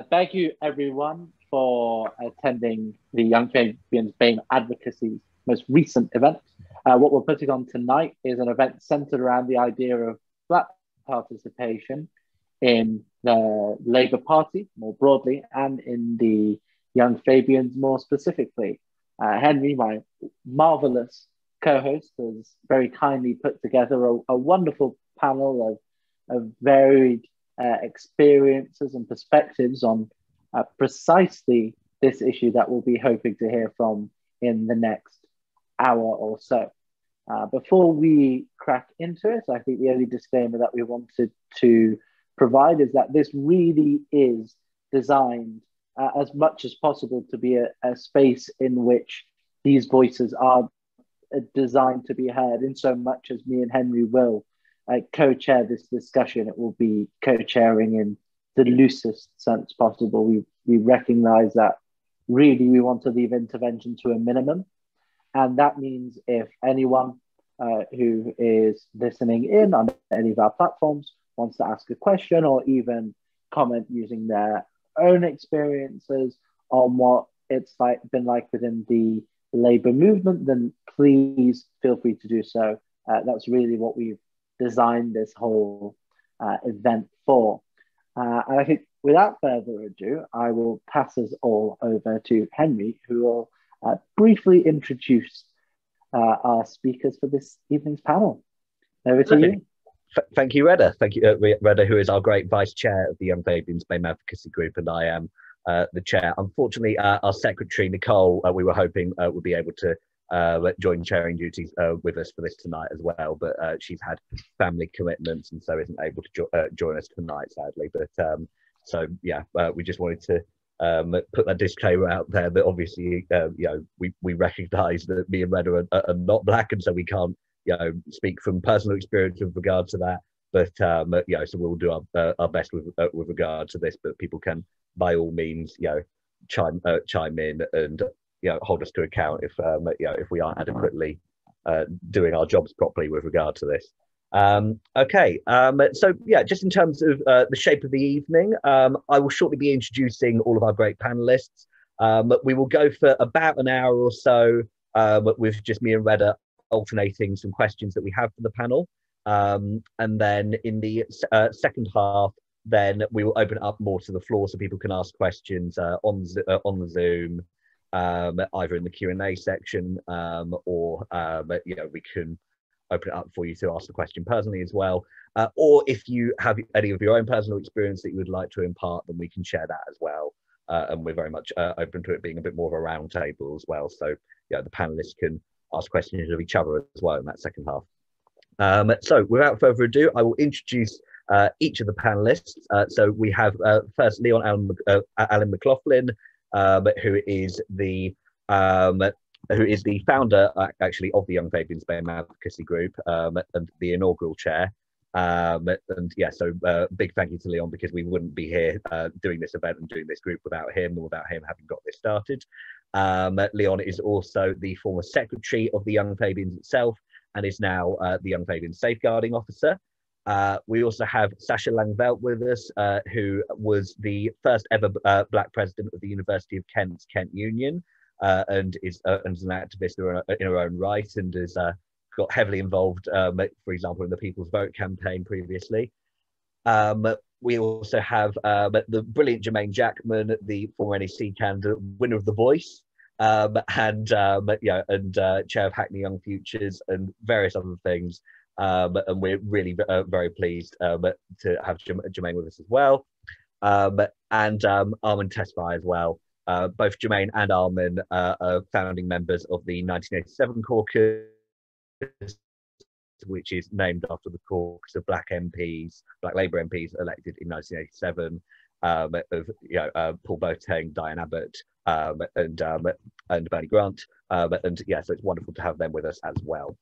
Thank you, everyone, for attending the Young Fabians BAME Advocacy's most recent event. What we're putting on tonight is an event centered around the idea of Black participation in the Labour Party more broadly and in the Young Fabians more specifically. Henry, my marvelous co host, has very kindly put together a wonderful panel of varied experiences and perspectives on precisely this issue that we'll be hoping to hear from in the next hour or so. Before we crack into it, I think the only disclaimer that we wanted to provide is that this really is designed as much as possible to be a space in which these voices are designed to be heard, in so much as me and Henry will co-chair this discussion. It will be co-chairing in the loosest sense possible. We recognize that really we want to leave intervention to a minimum. And that means if anyone who is listening in on any of our platforms wants to ask a question or even comment using their own experiences on what it's been like within the Labour movement, then please feel free to do so. That's really what we've designed this whole event for. And I think without further ado, I will pass us all over to Henry, who will briefly introduce our speakers for this evening's panel. Over to you. Thank you, Reda. Thank you, Reda, who is our great vice chair of the Young Fabians BAME Advocacy Group, and I am the chair. Unfortunately, our secretary, Nicole, we were hoping would be able to join chairing duties with us for this tonight as well, but she's had family commitments and so isn't able to join us tonight, sadly. But so yeah, we just wanted to put that disclaimer out there that obviously we recognise that me and Reda are not Black, and so we can't speak from personal experience with regard to that. But so we'll do our best with regard to this. But people can by all means chime in and hold us to account if we aren't adequately doing our jobs properly with regard to this. Okay, so yeah, just in terms of the shape of the evening, I will shortly be introducing all of our great panelists. We will go for about an hour or so with just me and Reda alternating some questions that we have for the panel. And then in the second half, then we will open it up more to the floor so people can ask questions on the Zoom, either in the Q&A section or we can open it up for you to ask the question personally as well. Or if you have any of your own personal experience that you would like to impart, then we can share that as well. And we're very much open to it being a bit more of a round table as well. So the panelists can ask questions of each other as well in that second half. So without further ado, I will introduce each of the panelists. So we have first Leon Allen McLaughlin, who is the founder actually of the Young Fabians BAME Advocacy Group and the inaugural chair. And yeah, so big thank you to Leon, because we wouldn't be here doing this event and doing this group without him and without him having got this started. Leon is also the former secretary of the Young Fabians itself and is now the Young Fabians safeguarding officer. We also have Sasha Langveld with us, who was the first ever Black president of the University of Kent's Kent Union, and is an activist in her own right, and has got heavily involved, for example, in the People's Vote campaign previously. We also have the brilliant Jermaine Jackman, the former NEC candidate, winner of The Voice, and chair of Hackney Young Futures and various other things. And we're really very pleased to have Jermaine with us as well, and Armin Tesfay as well. Both Jermaine and Armin are founding members of the 1987 Caucus, which is named after the caucus of Black Labour MPs elected in 1987, of Paul Boateng, Diane Abbott, and Bernie Grant. And yeah, so it's wonderful to have them with us as well.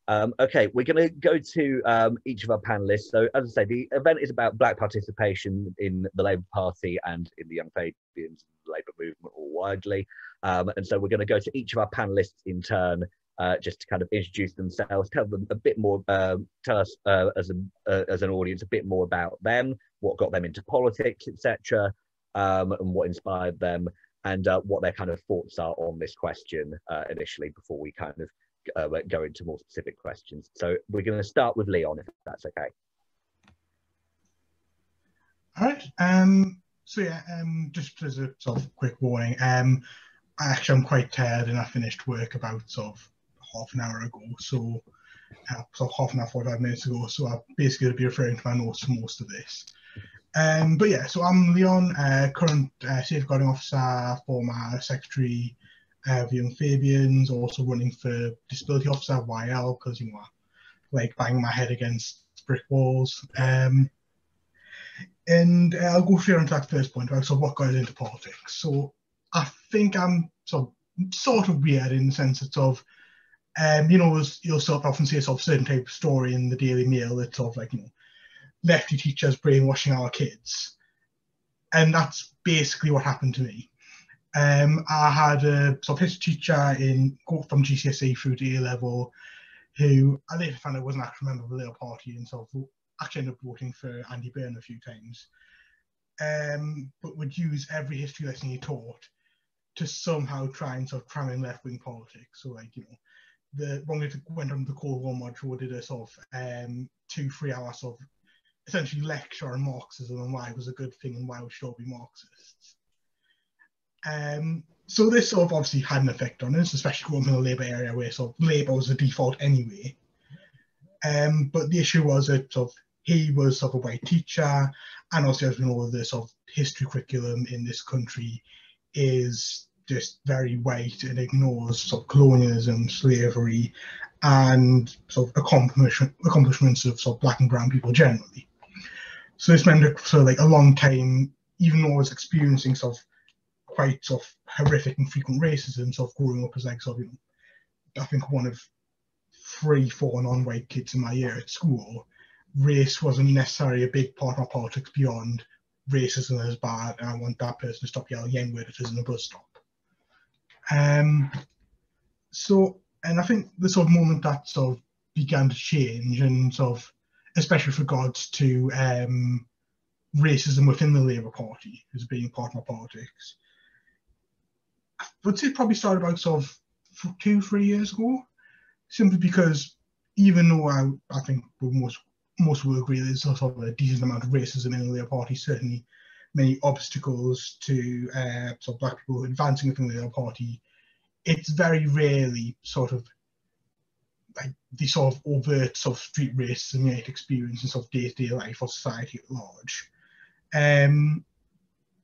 Okay, we're going to go to each of our panelists. So as I say, the event is about Black participation in the Labour Party and in the Young Fabians Labour movement more widely. And so we're going to go to each of our panelists in turn, just to kind of introduce themselves, tell them a bit more, tell us as an audience a bit more about them, what got them into politics, etc. and what inspired them, and what their kind of thoughts are on this question initially before we kind of go into more specific questions. So we're going to start with Leon, if that's okay. All right. So yeah, just as a sort of quick warning, I'm quite tired and I finished work about sort of half an hour ago. So sort of half an hour, 45 minutes ago. So I'm basically going to be referring to my notes for most of this. But yeah, so I'm Leon, current safeguarding officer, former secretary of Young Fabians, also running for disability officer, YL, because, you know, I like banging my head against brick walls. And I'll go straight on to that first point, right? So what got us into politics? So I think I'm sort of weird in the sense that sort of, you know, you'll sort of often see a sort of certain type of story in the Daily Mail that's sort of like, you know, lefty teachers brainwashing our kids. And that's basically what happened to me. I had a sort of history teacher from GCSE through to A-level who I later found out wasn't actually a member of the Labour Party and sort of actually ended up voting for Andy Byrne a few times, but would use every history lesson he taught to somehow try and sort of cram in left-wing politics. So, like, you know, when we went on the Cold War module, did a sort of 2-3 hour sort of essentially lecture on Marxism and why it was a good thing and why we should all be Marxists. So this sort of obviously had an effect on us, especially growing up in the Labour area where sort of Labour was the default anyway. But the issue was that sort of he was sort of a white teacher, and also, as we know, the sort of history curriculum in this country is just very white and ignores sort of colonialism, slavery, and sort of accomplishments of sort of black and brown people generally. So this meant that for like a long time, even though I was experiencing sort of quite sort of horrific and frequent racism, sort of growing up as like sort of, you know, I think one of 3-4 non-white kids in my year at school, race wasn't necessarily a big part of our politics beyond racism is bad and I want that person to stop yelling N-word at us in a bus stop. So, and I think the sort of moment that sort of began to change, and sort of, especially with regards to racism within the Labour Party as being part of our politics, I would say probably started about sort of 2-3 years ago, simply because even though I think most will agree there's sort of a decent amount of racism in the Labour Party, certainly many obstacles to sort of black people advancing within the Labour Party, it's very rarely sort of like the sort of overt sort of street racism you might experience in sort of day-to-day life or society at large.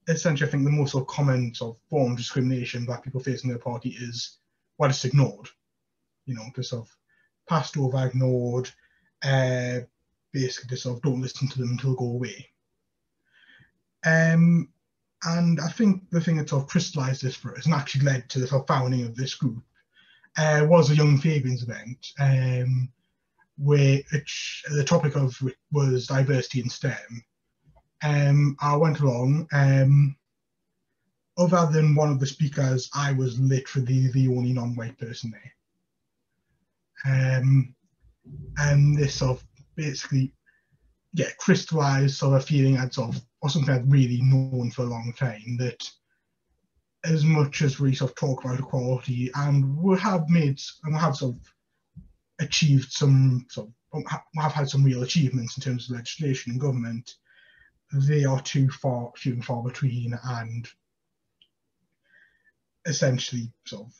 Essentially, I think the most sort of common sort of form of discrimination black people face in their party is, well, it's ignored. You know, just sort of passed over, ignored, basically just sort of don't listen to them until they go away. And I think the thing that sort of crystallised this for us and actually led to the sort of founding of this group was a Young Fabians event, where the topic of which was diversity in STEM. I went along. Other than one of the speakers, I was literally the only non-white person there. And this sort of basically, yeah, crystallized sort of feeling I'd sort of, or something I'd really known for a long time, that as much as we sort of talk about equality and we have sort of achieved some sort of, have had some real achievements in terms of legislation and government, they are few and far between, and essentially sort of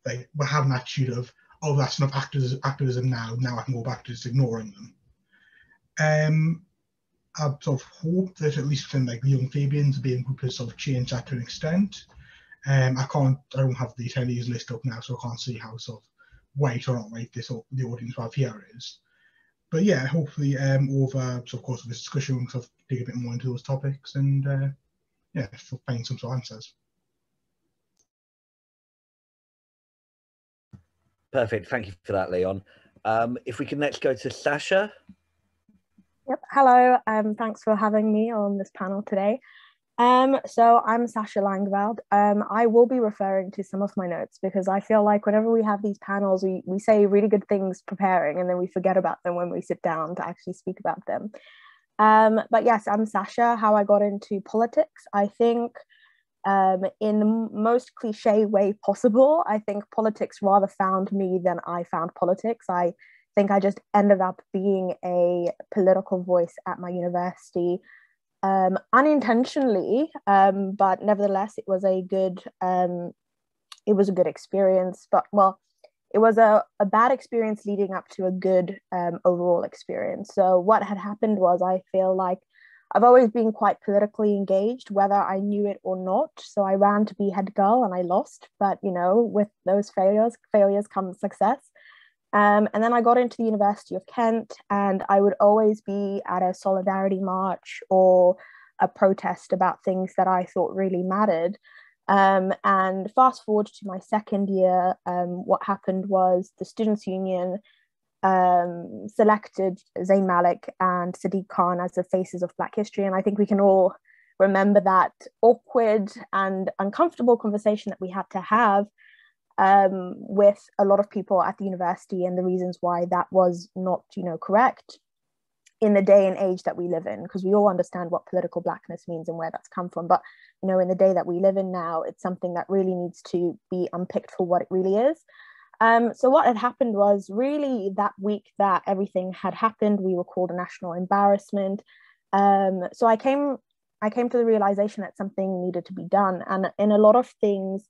like we have an attitude of, oh, that's enough activism now I can go back to just ignoring them. I sort of hope that at least within like the Young Fabians, the BAME group has sort of changed that to an extent. I don't have the attendees list up now, so I can't see how sort of white or not white the audience we have here is. But yeah, hopefully over the course of this discussion, we'll sort of dig a bit more into those topics and yeah, find some sort of answers. Perfect. Thank you for that, Leon. If we can next go to Sasha. Yep. Hello. Thanks for having me on this panel today. So I'm Sasha Langveld. I will be referring to some of my notes because I feel like whenever we have these panels, we say really good things preparing and then we forget about them when we sit down to actually speak about them. But yes, I'm Sasha. How I got into politics, I think in the most cliche way possible, I think politics rather found me than I found politics. I think I just ended up being a political voice at my university, unintentionally, but nevertheless, it was a good experience. But well, it was a bad experience leading up to a good overall experience. So what had happened was, I feel like I've always been quite politically engaged, whether I knew it or not. So I ran to be head girl and I lost, but you know, with those failures comes success. And then I got into the University of Kent, and I would always be at a solidarity march or a protest about things that I thought really mattered. And fast forward to my second year, what happened was the Students' Union selected Zayn Malik and Sadiq Khan as the faces of Black history. And I think we can all remember that awkward and uncomfortable conversation that we had to have with a lot of people at the university, and the reasons why that was not, you know, correct in the day and age that we live in, because we all understand what political Blackness means and where that's come from. But, you know, in the day that we live in now, it's something that really needs to be unpicked for what it really is. So what had happened was, really that week that everything had happened, we were called a national embarrassment. So I came to the realization that something needed to be done. And in a lot of things,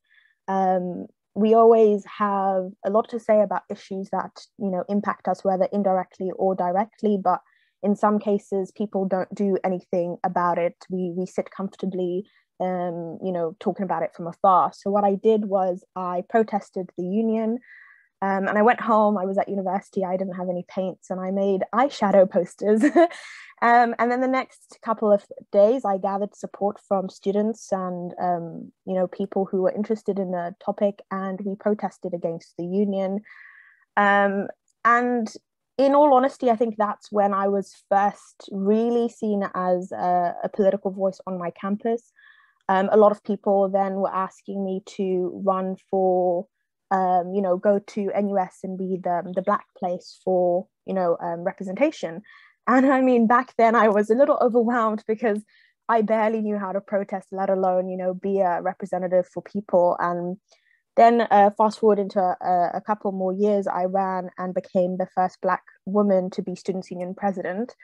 we always have a lot to say about issues that, you know, impact us, whether indirectly or directly. But in some cases, people don't do anything about it. We sit comfortably, you know, talking about it from afar. So what I did was I protested the union. And I went home. I was at university. I didn't have any paints, and I made eyeshadow posters. And then the next couple of days, I gathered support from students and you know, people who were interested in the topic, and we protested against the union. And in all honesty, I think that's when I was first really seen as a political voice on my campus. A lot of people then were asking me to run for you know, go to NUS and be the Black place for, you know, representation. And I mean, back then I was a little overwhelmed because I barely knew how to protest, let alone, you know, be a representative for people. And then fast forward into a couple more years, I ran and became the first Black woman to be Students' Union president,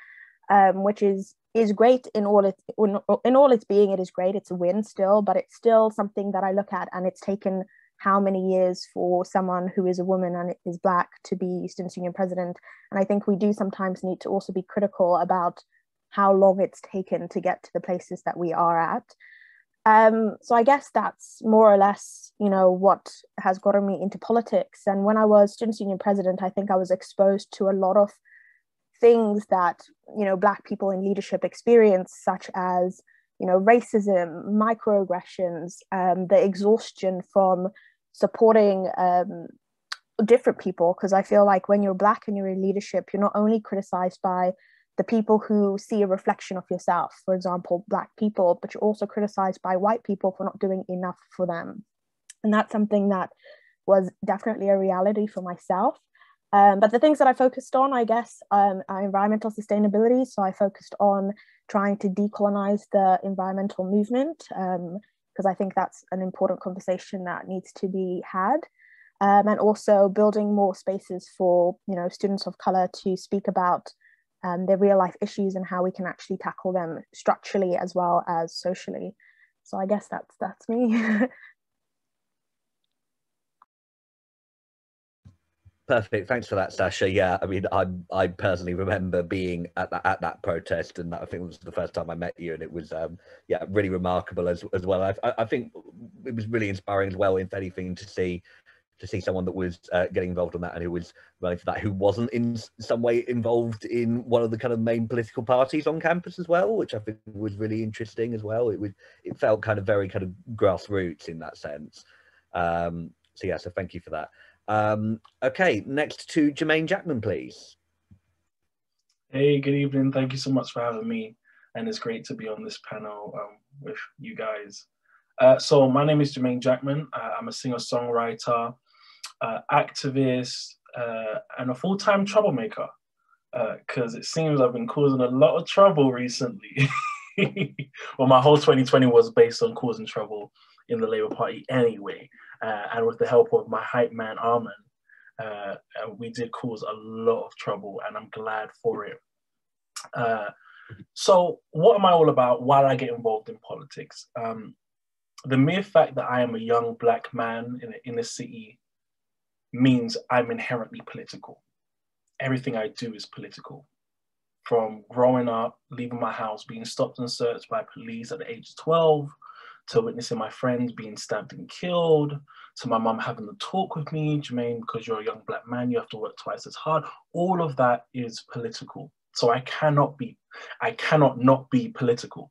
which is great in all its being. It is great. It's a win still, but it's still something that I look at, and it's taken how many years for someone who is a woman and is Black to be Students' Union president. And I think we do sometimes need to also be critical about how long it's taken to get to the places that we are at. So I guess that's more or less, you know, what has gotten me into politics. And when I was Students' Union president, I think I was exposed to a lot of things that, you know, Black people in leadership experience, such as, you know, racism, microaggressions, the exhaustion from supporting different people. Because I feel like when you're Black and you're in leadership, you're not only criticized by the people who see a reflection of yourself, for example, Black people, but you're also criticized by white people for not doing enough for them. And that's something that was definitely a reality for myself. But the things that I focused on, I guess, are environmental sustainability. So I focused on trying to decolonize the environmental movement, because I think that's an important conversation that needs to be had. And also building more spaces for, you know, students of color to speak about their real life issues and how we can actually tackle them structurally as well as socially. So I guess that's me. Perfect. Thanks for that, Sasha. Yeah, I mean, I personally remember being at that protest, and I think it was the first time I met you, and it was yeah, really remarkable as well. I think it was really inspiring as well, if anything, to see someone that was getting involved in that, and who was running for that, who wasn't in some way involved in one of the kind of main political parties on campus as well, which I think was really interesting as well. It felt kind of very kind of grassroots in that sense. So yeah, so thank you for that. Okay, next to Jermaine Jackman, please. Hey, good evening. Thank you so much for having me, and it's great to be on this panel with you guys. So my name is Jermaine Jackman. I'm a singer-songwriter, activist, and a full-time troublemaker. because it seems I've been causing a lot of trouble recently. Well, my whole 2020 was based on causing trouble in the Labour Party anyway. And with the help of my hype man, Armin, we did cause a lot of trouble, and I'm glad for it. So what am I all about? Why did I get involved in politics? The mere fact that I am a young Black man in a city means I'm inherently political. Everything I do is political. From growing up, leaving my house, being stopped and searched by police at the age of 12, to witnessing my friends being stabbed and killed, to my mum having to talk with me, Jermaine, because you're a young Black man, you have to work twice as hard. All of that is political. So I cannot not be political.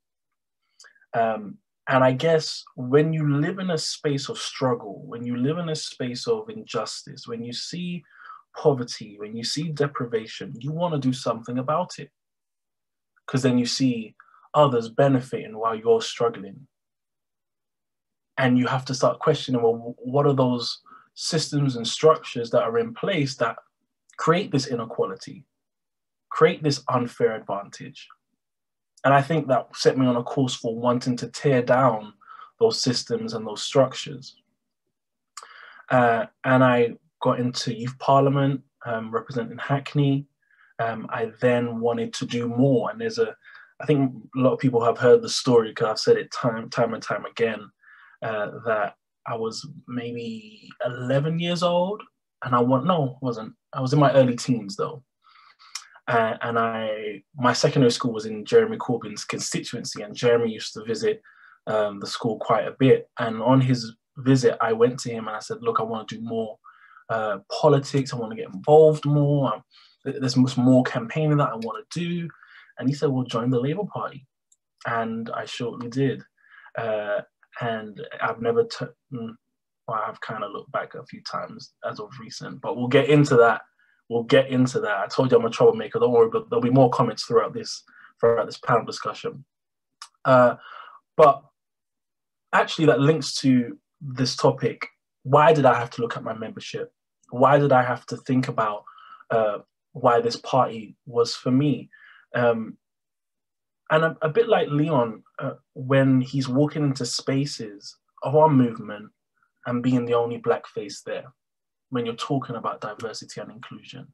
And I guess when you live in a space of struggle, when you live in a space of injustice, when you see poverty, when you see deprivation, you want to do something about it. Because then you see others benefiting while you're struggling. And you have to start questioning, well, what are those systems and structures that are in place that create this inequality, create this unfair advantage? And I think that set me on a course for wanting to tear down those systems and those structures. And I got into youth parliament, representing Hackney. I then wanted to do more. And I think a lot of people have heard the story, because I've said it time and time again, that I was maybe 11 years old. And I was in my early teens though. And my secondary school was in Jeremy Corbyn's constituency, and Jeremy used to visit the school quite a bit. And on his visit, I went to him and I said, look, I want to do more politics. I want to get involved more. There's much more campaigning that I want to do. And he said, well, join the Labour Party. And I shortly did. And I've never, I've kind of looked back a few times as of recent, but we'll get into that. I told you I'm a troublemaker, don't worry, but there'll be more comments throughout this panel discussion. But actually that links to this topic. Why did I have to look at my membership? Why did I have to think about why this party was for me? And a bit like Leon, when he's walking into spaces of our movement and being the only Black face there, when you're talking about diversity and inclusion.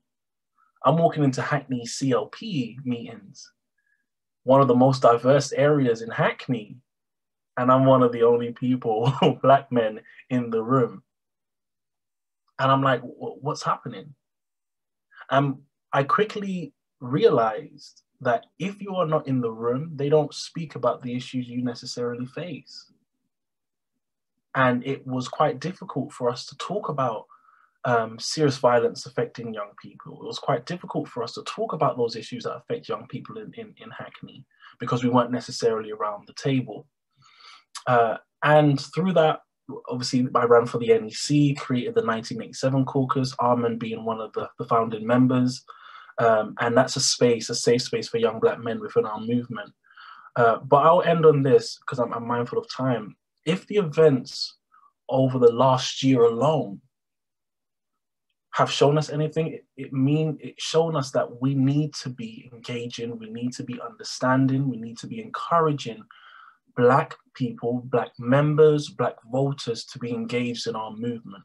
I'm walking into Hackney CLP meetings, one of the most diverse areas in Hackney, and I'm one of the only people, Black men, in the room. And I'm like, what's happening? I quickly realized that if you are not in the room, they don't speak about the issues you necessarily face. And it was quite difficult for us to talk about serious violence affecting young people. It was quite difficult for us to talk about those issues that affect young people in Hackney, because we weren't necessarily around the table. And through that, obviously, I ran for the NEC, created the 1987 Caucus, Armin being one of the founding members. And that's a safe space for young Black men within our movement. But I'll end on this, because I'm mindful of time. If the events over the last year alone have shown us anything, it's shown us that we need to be engaging, we need to be understanding, we need to be encouraging Black people, Black members, Black voters to be engaged in our movement.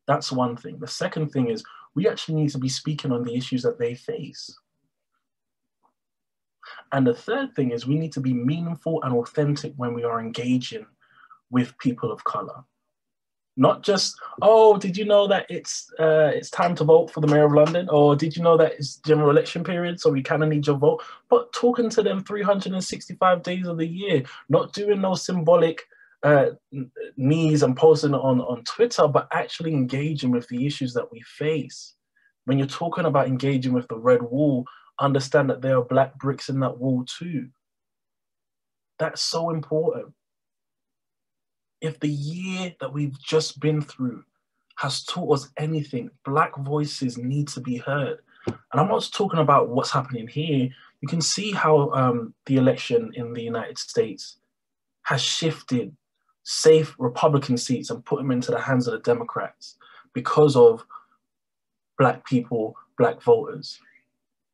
That's one thing. The second thing is we actually need to be speaking on the issues that they face. And the third thing is we need to be meaningful and authentic when we are engaging with people of color. Not just, oh, did you know that it's time to vote for the Mayor of London? Or did you know that it's general election period, so we kind of need your vote? But talking to them 365 days of the year, not doing no symbolic knees and posting on Twitter, but actually engaging with the issues that we face. When you're talking about engaging with the red wall, understand that there are Black bricks in that wall too. That's so important. If the year that we've just been through has taught us anything, Black voices need to be heard. And I'm not just talking about what's happening here. You can see how the election in the United States has shifted safe Republican seats and put them into the hands of the Democrats because of Black people, Black voters.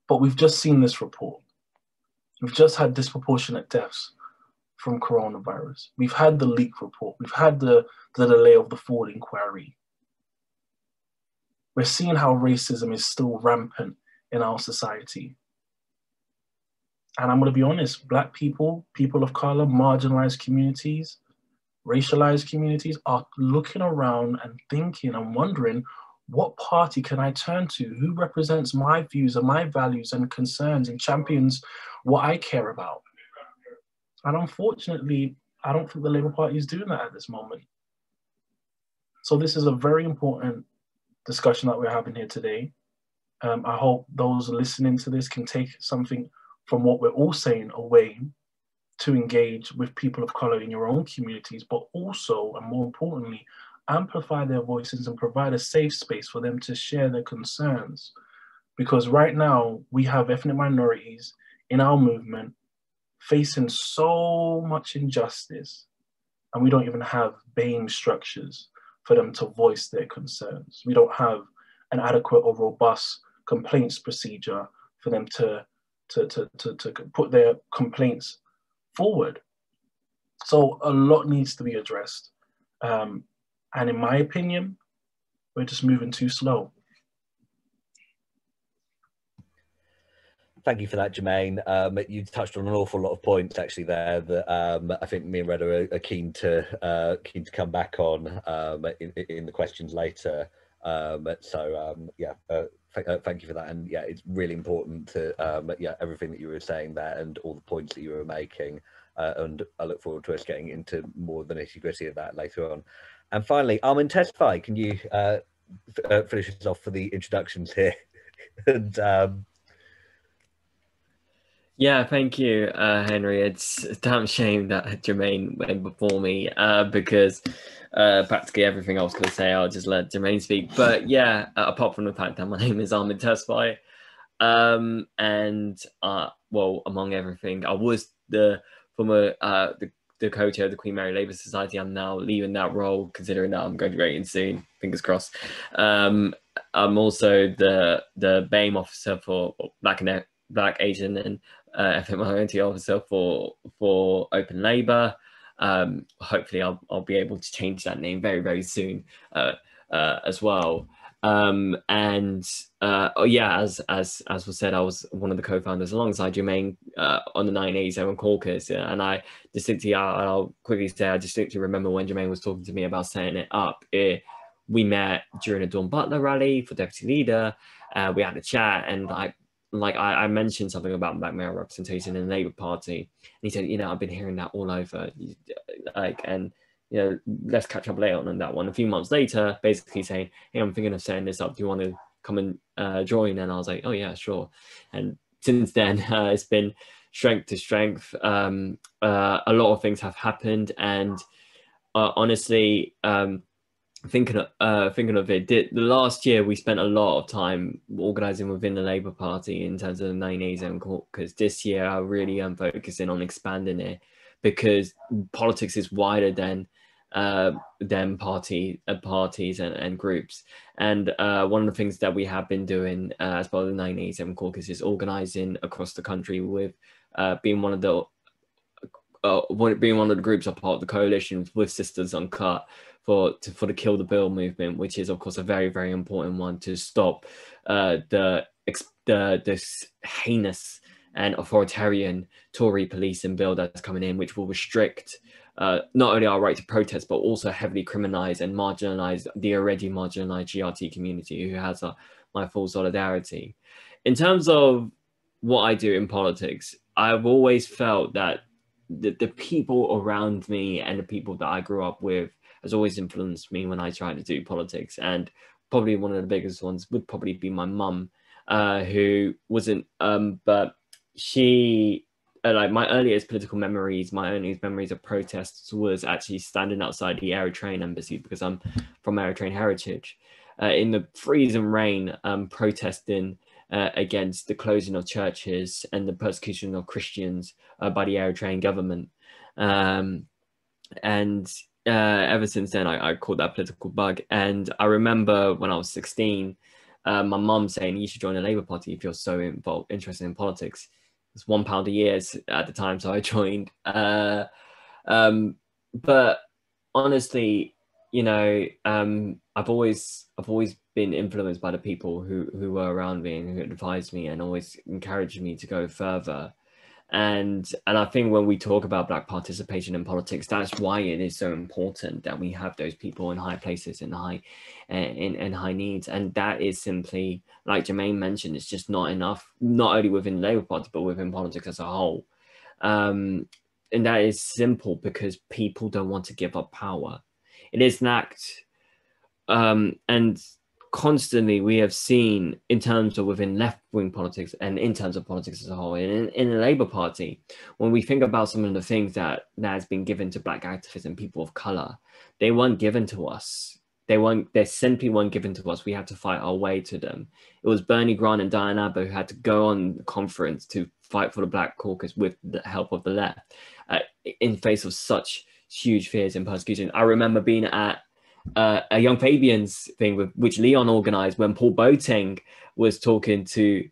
But we've just seen this report. We've just had disproportionate deaths from coronavirus. We've had the leak report. We've had the delay of the Ford inquiry. We're seeing how racism is still rampant in our society. And I'm going to be honest, Black people, people of color, marginalized communities, racialized communities are looking around and thinking and wondering, what party can I turn to? Who represents my views and my values and concerns and champions what I care about? And unfortunately, I don't think the Labour Party is doing that at this moment. So this is a very important discussion that we're having here today. I hope those listening to this can take something from what we're all saying away to engage with people of color in your own communities, but also, and more importantly, amplify their voices and provide a safe space for them to share their concerns. Because right now, we have ethnic minorities in our movement facing so much injustice, and we don't even have BAME structures for them to voice their concerns. We don't have an adequate or robust complaints procedure for them to put their complaints forward. So a lot needs to be addressed. And in my opinion, we're just moving too slow. Thank you for that, Jermaine. You touched on an awful lot of points actually there that I think me and Reda are keen to come back on in the questions later. Yeah, thank you for that. And yeah, it's really important to yeah, everything that you were saying there and all the points that you were making. And I look forward to us getting into more of the nitty-gritty of that later on. And finally, Tesfay, can you finish us off for the introductions here? And yeah, thank you, Henry. It's a damn shame that Jermaine went before me because practically everything I was going to say, I'll just let Jermaine speak. But yeah, apart from the fact that my name is Tesfay, and well, among everything, I was the former the co-chair of the Queen Mary Labour Society. I'm now leaving that role, considering that I'm graduating soon. Fingers crossed. I'm also the BAME officer for Black, Asian, and ethnic minority officer for Open Labour. Hopefully, I'll be able to change that name very, very soon as well. Oh yeah, as was said, I was one of the co-founders alongside Jermain on the 1987 Caucus, and I'll quickly say I distinctly remember when Jermain was talking to me about setting it up. We met during a Dawn Butler rally for deputy leader. We had a chat, and I mentioned something about black male representation in the Labour Party, and he said, you know, I've been hearing that all over, and you know, let's catch up later on that one. A few months later, basically saying, hey, I'm thinking of setting this up. Do you want to come and join? And I was like, oh yeah, sure. And since then, it's been strength to strength. A lot of things have happened, and honestly, thinking of it, the last year we spent a lot of time organising within the Labour Party in terms of the 1987 Caucus. This year I really am focusing on expanding it, because politics is wider than parties and groups. And one of the things that we have been doing as part of the 1987 Caucus is organising across the country, with being one of the groups are part of the coalition with Sisters Uncut for the Kill the Bill movement, which is of course a very, very important one to stop this heinous and authoritarian Tory policing bill that's coming in, which will restrict not only our right to protest, but also heavily criminalize and marginalize the already marginalized GRT community, who has my full solidarity. In terms of what I do in politics, I've always felt that the people around me and the people that I grew up with has always influenced me when I try to do politics. And probably one of the biggest ones would probably be my mum, who wasn't, but she, like my earliest political memories, my earliest memories of protests was actually standing outside the Eritrean embassy, because I'm from Eritrean heritage, in the freezing rain, protesting against the closing of churches and the persecution of Christians by the Eritrean government. Ever since then, I caught that political bug. And I remember when I was 16, my mum saying you should join the Labour Party if you're so interested in politics. It's £1 a year at the time, so I joined. But honestly, you know, I've always been influenced by the people who were around me and who advised me and always encouraged me to go further. And I think when we talk about Black participation in politics, that's why it is so important that we have those people in high places in high needs. And that is simply, like Jermaine mentioned, it's just not enough, not only within the Labour Party, but within politics as a whole. And that is simple because people don't want to give up power. It is an act, and constantly we have seen, in terms of within left-wing politics and in terms of politics as a whole, in the Labour Party, when we think about some of the things that has been given to Black activists and people of colour, they weren't given to us. They simply weren't given to us. We had to fight our way to them. It was Bernie Grant and Diane Abbott who had to go on the conference to fight for the Black Caucus with the help of the left, in face of such huge fears and persecution. I remember being at a Young Fabians thing which Leon organised when Paul Boateng was talking to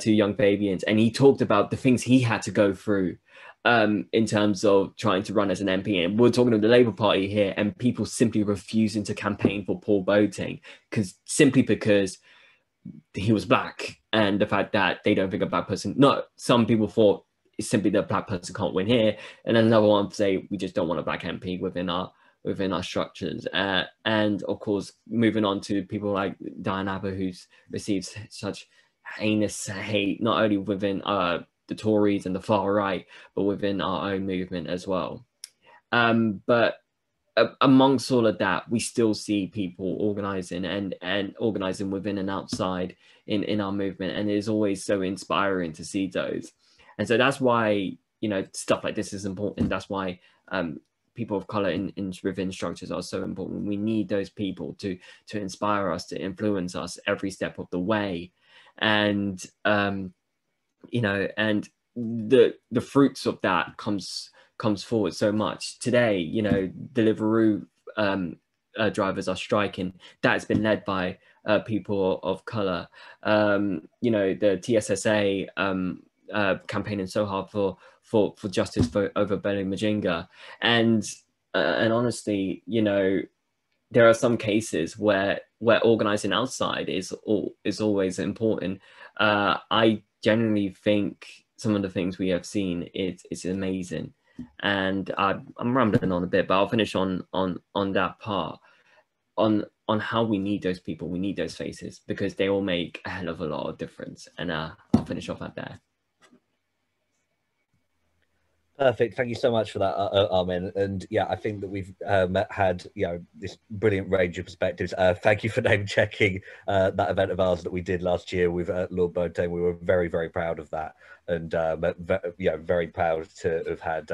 Young Fabians, and he talked about the things he had to go through in terms of trying to run as an MP. And we're talking of the Labour Party here, and people simply refusing to campaign for Paul Boateng because he was Black, and the fact that they don't think a Black person. No, some people thought it's simply that a Black person can't win here, and then another one say we just don't want a Black MP within our structures. And of course, moving on to people like Diane Abbott, who's received such heinous hate, not only within the Tories and the far right, but within our own movement as well. But amongst all of that, we still see people organising and organising within and outside in our movement. And it is always so inspiring to see those. And so that's why, you know, stuff like this is important. That's why people of colour within structures are so important. We need those people to inspire us, to influence us every step of the way. And, you know, and the fruits of that comes forward so much. Today, you know, Deliveroo drivers are striking. That's been led by people of colour. You know, the TSSA campaigning so hard for justice over Belly Majinga, and honestly, you know, there are some cases where organising outside is always important. I genuinely think some of the things we have seen is amazing, and I'm rambling on a bit, but I'll finish on that part on how we need those people, we need those faces, because they all make a hell of a lot of difference. And I'll finish off at there. Perfect. Thank you so much for that, Armin. And yeah, I think that we've had, you know, this brilliant range of perspectives. Thank you for name checking that event of ours that we did last year with Lord Boateng. We were very, very proud of that, and yeah, very proud to have had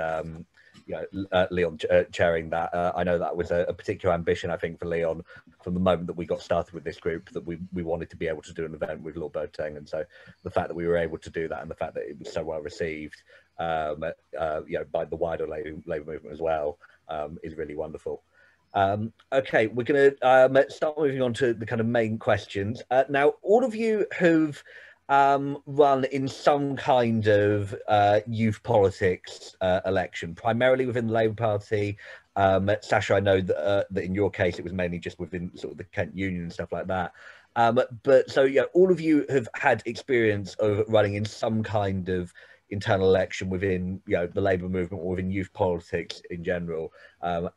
Leon chairing that. I know that was a particular ambition, I think, for Leon from the moment that we got started with this group, that we wanted to be able to do an event with Lord Boateng. And so the fact that we were able to do that, and the fact that it was so well received, you know, by the wider Labour movement as well, is really wonderful. Okay, we're going to start moving on to the kind of main questions. Now, all of you who've run in some kind of youth politics election, primarily within the Labour Party. Sasha, I know that in your case it was mainly just within sort of the Kent Union and stuff like that. But so yeah, all of you have had experience of running in some kind of internal election within, you know, the Labour movement or within youth politics in general,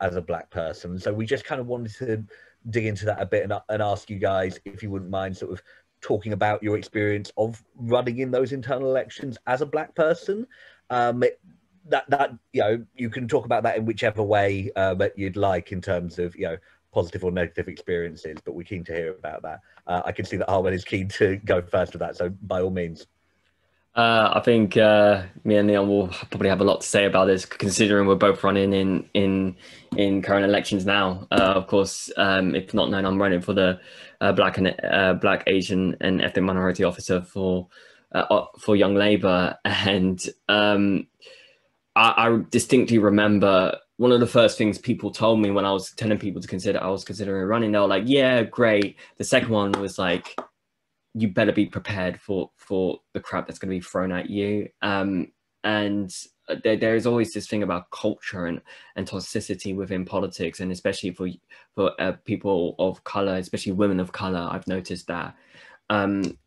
as a Black person. So we just kind of wanted to dig into that a bit and ask you guys if you wouldn't mind sort of talking about your experience of running in those internal elections as a Black person. That you know, you can talk about that in whichever way that you'd like, in terms of, you know, positive or negative experiences, but we're keen to hear about that. I can see that Armin is keen to go first with that, so by all means. I think me and Leon will probably have a lot to say about this, considering we're both running in current elections now. Of course, if not known, I'm running for the Black, Asian, and ethnic minority officer for Young Labour, and I distinctly remember one of the first things people told me when I was telling people I was considering running. They were like, "Yeah, great." The second one was like, you better be prepared for the crap that's going to be thrown at you. And there is always this thing about culture and toxicity within politics, and especially for people of color, especially women of color. I've noticed that on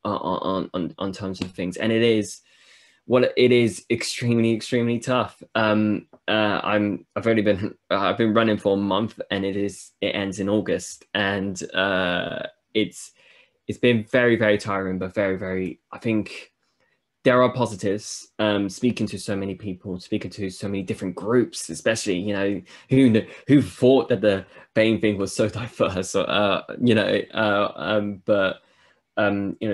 terms of things, and it is extremely tough. I've been running for a month, and it ends in August, and it's been very tiring, but very, I think there are positives. Speaking to so many people, speaking to so many different groups, especially, you know, who thought that the BAME thing was so diverse, you know,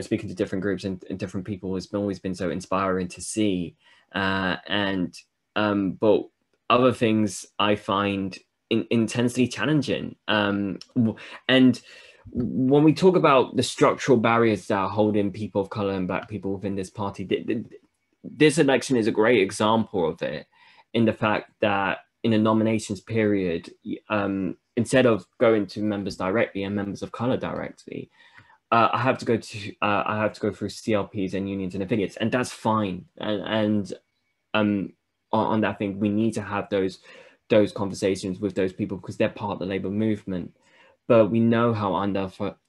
speaking to different groups and different people has always been so inspiring to see. But other things I find intensely challenging. And when we talk about the structural barriers that are holding people of color and Black people within this party, this election is a great example of it, in the fact that in the nominations period, instead of going to members directly and members of color directly, I have to go through CLPs and unions and affiliates, and that's fine. And on that thing, we need to have those conversations with those people because they're part of the Labour movement. But we know how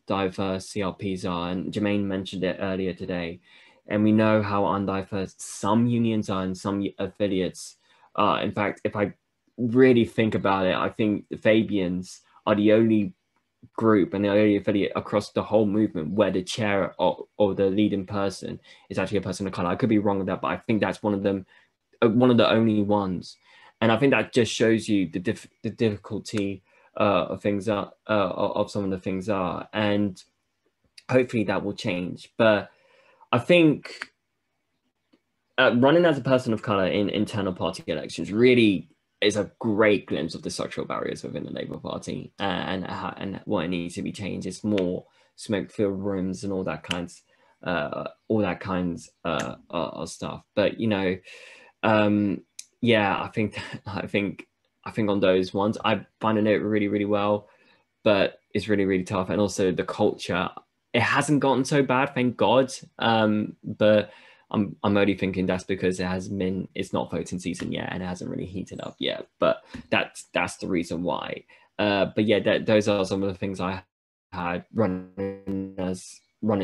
diverse CLPs are, and Jermaine mentioned it earlier today. And we know how undiverse some unions are and some affiliates are. In fact, if I really think about it, I think the Fabians are the only group and the only affiliate across the whole movement where the chair or the leading person is actually a person of color. I could be wrong with that, but I think that's one of the only ones. And I think that just shows you the difficulty of things of some of the things are, and hopefully that will change. But I think running as a person of color in internal party elections really is a great glimpse of the structural barriers within the Labour Party and what it needs to be changed. It's more smoke-filled rooms and all that kinds of stuff. But you know, yeah, I think on those ones, I find it really well, but it's really tough. And also the culture, it hasn't gotten so bad, thank God. But I'm only thinking that's because it's not voting season yet and it hasn't really heated up yet. But that's the reason why. But yeah, those are some of the things I had running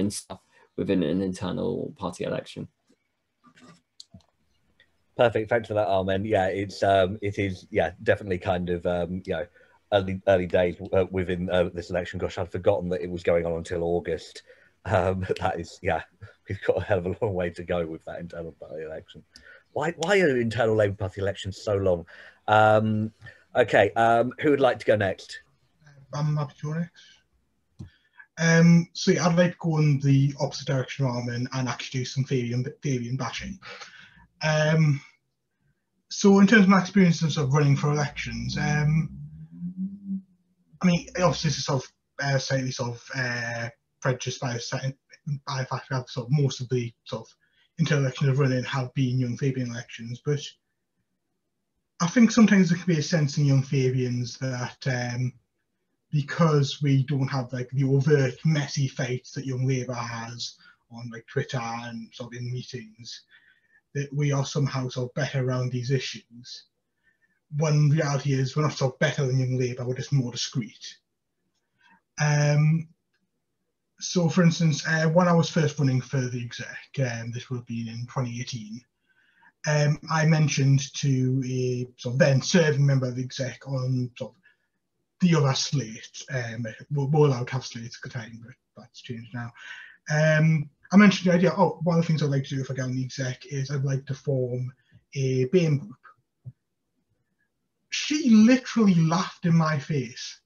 stuff within an internal party election. Perfect. Thanks for that, Armen. Yeah, it is definitely kind of you know, early days within this election. Gosh, I'd forgotten that it was going on until August. That is, yeah, we've got a hell of a long way to go with that internal party election. Why are internal Labour Party elections so long? Okay, who would like to go next? I'm happy to go next. So yeah, I'd like to go in the opposite direction of Armen and actually do some Fabian bashing. So in terms of my experiences of running for elections, I mean, obviously this is sort of slightly sort of prejudiced by the fact that sort of most of the sort of internal elections I've run in have been young Fabian elections, but I think sometimes there can be a sense in young Fabians that because we don't have like the overt messy fights that Young Labour has on like Twitter and sort of in meetings, that we are somehow sort of better around these issues. When reality is we're not sort of better than Young Labour, we're just more discreet. So for instance, when I was first running for the exec, this would have been in 2018, I mentioned to a sort of then serving member of the exec on sort of the other slate, we're allowed to have slates at the time, but that's changed now. I mentioned the idea, one of the things I'd like to do if I get on the exec is I'd like to form a BAME group. She literally laughed in my face.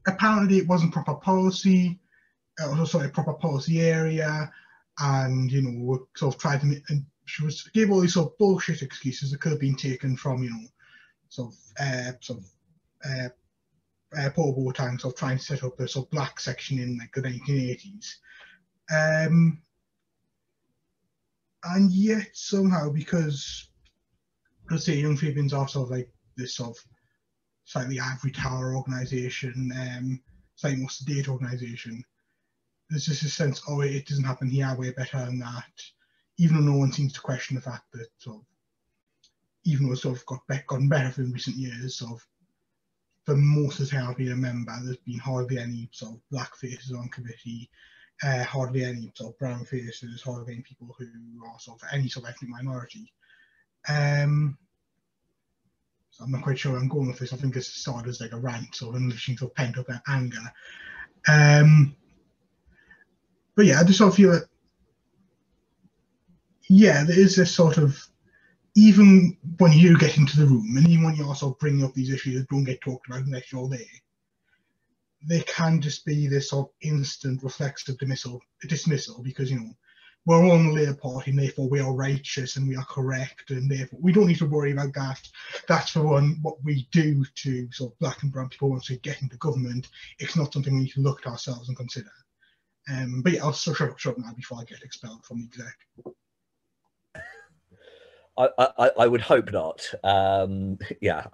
Apparently it wasn't proper policy, it was also a proper policy area, and you know, we sort of tried to make, and she gave all these sort of bullshit excuses that could have been taken from, you know, Paul Boateng sort of trying to set up a sort of black section in like the 1980s. And yet somehow, because let's say Young Fabians are sort of like this sort of slightly ivory tower organisation, slightly more sedate organisation, there's just a sense, oh, it doesn't happen here, we're better than that, even though no one seems to question the fact that sort of, even though it's sort of gotten better in recent years, sort of, for most of the time I've been a member, there's been hardly any sort of black faces on committee, hardly any sort of brown faces, hardly any people who are sort of any sort of ethnic minority. So I'm not quite sure where I'm going with this. I think this started as like a rant, sort of unleashing sort of pent up anger. But yeah, I just sort of feel that, yeah, there is this sort of, even when you get into the room, and even when you're sort of bringing up these issues that don't get talked about unless you're there can just be this sort of instant reflexive dismissal because, you know, we're all in the Labour Party and therefore we are righteous and we are correct and therefore we don't need to worry about that. That's for one, what we do to sort of black and brown people once we get into government. It's not something we need to look at ourselves and consider. But yeah, I'll shut up now before I get expelled from the exec. I would hope not. Yeah,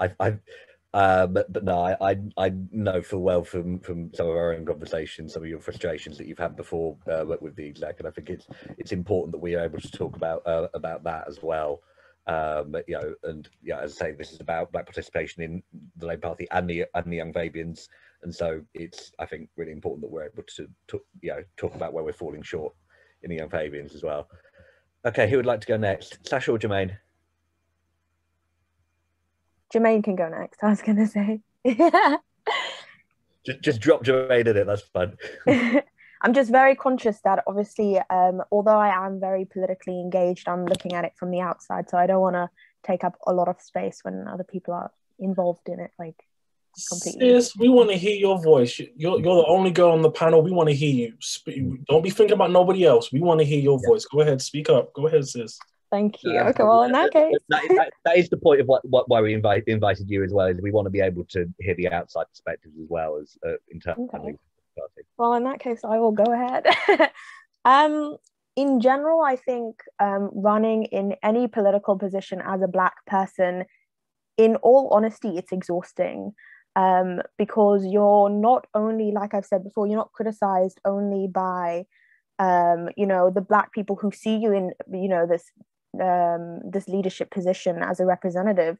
but no, I know full well from some of our own conversations, some of your frustrations that you've had before with the exec, and I think it's important that we are able to talk about that as well. You know, and yeah, as I say, this is about black participation in the Labour Party and the Young Fabians, and so it's, I think, really important that we're able to talk about where we're falling short in the Young Fabians as well. Okay, who would like to go next? Sasha or Jermaine? Jermaine can go next, I was going to say. just drop Jermaine in it, that's fun. I'm just very conscious that obviously, although I am very politically engaged, I'm looking at it from the outside, so I don't want to take up a lot of space when other people are involved in it, like, completely. Sis, we want to hear your voice. You're the only girl on the panel. We want to hear you. Don't be thinking about nobody else. We want to hear your voice. Go ahead, speak up. Go ahead, sis. Thank you. Okay, well, in that case, that is the point of why we invited you as well. Is we want to be able to hear the outside perspectives as well as internally. Okay. Well, in that case, I will go ahead. In general, I think running in any political position as a Black person, in all honesty, it's exhausting. Because you're not only, like I've said before, you're not criticized only by, you know, the Black people who see you in, you know, this leadership position as a representative,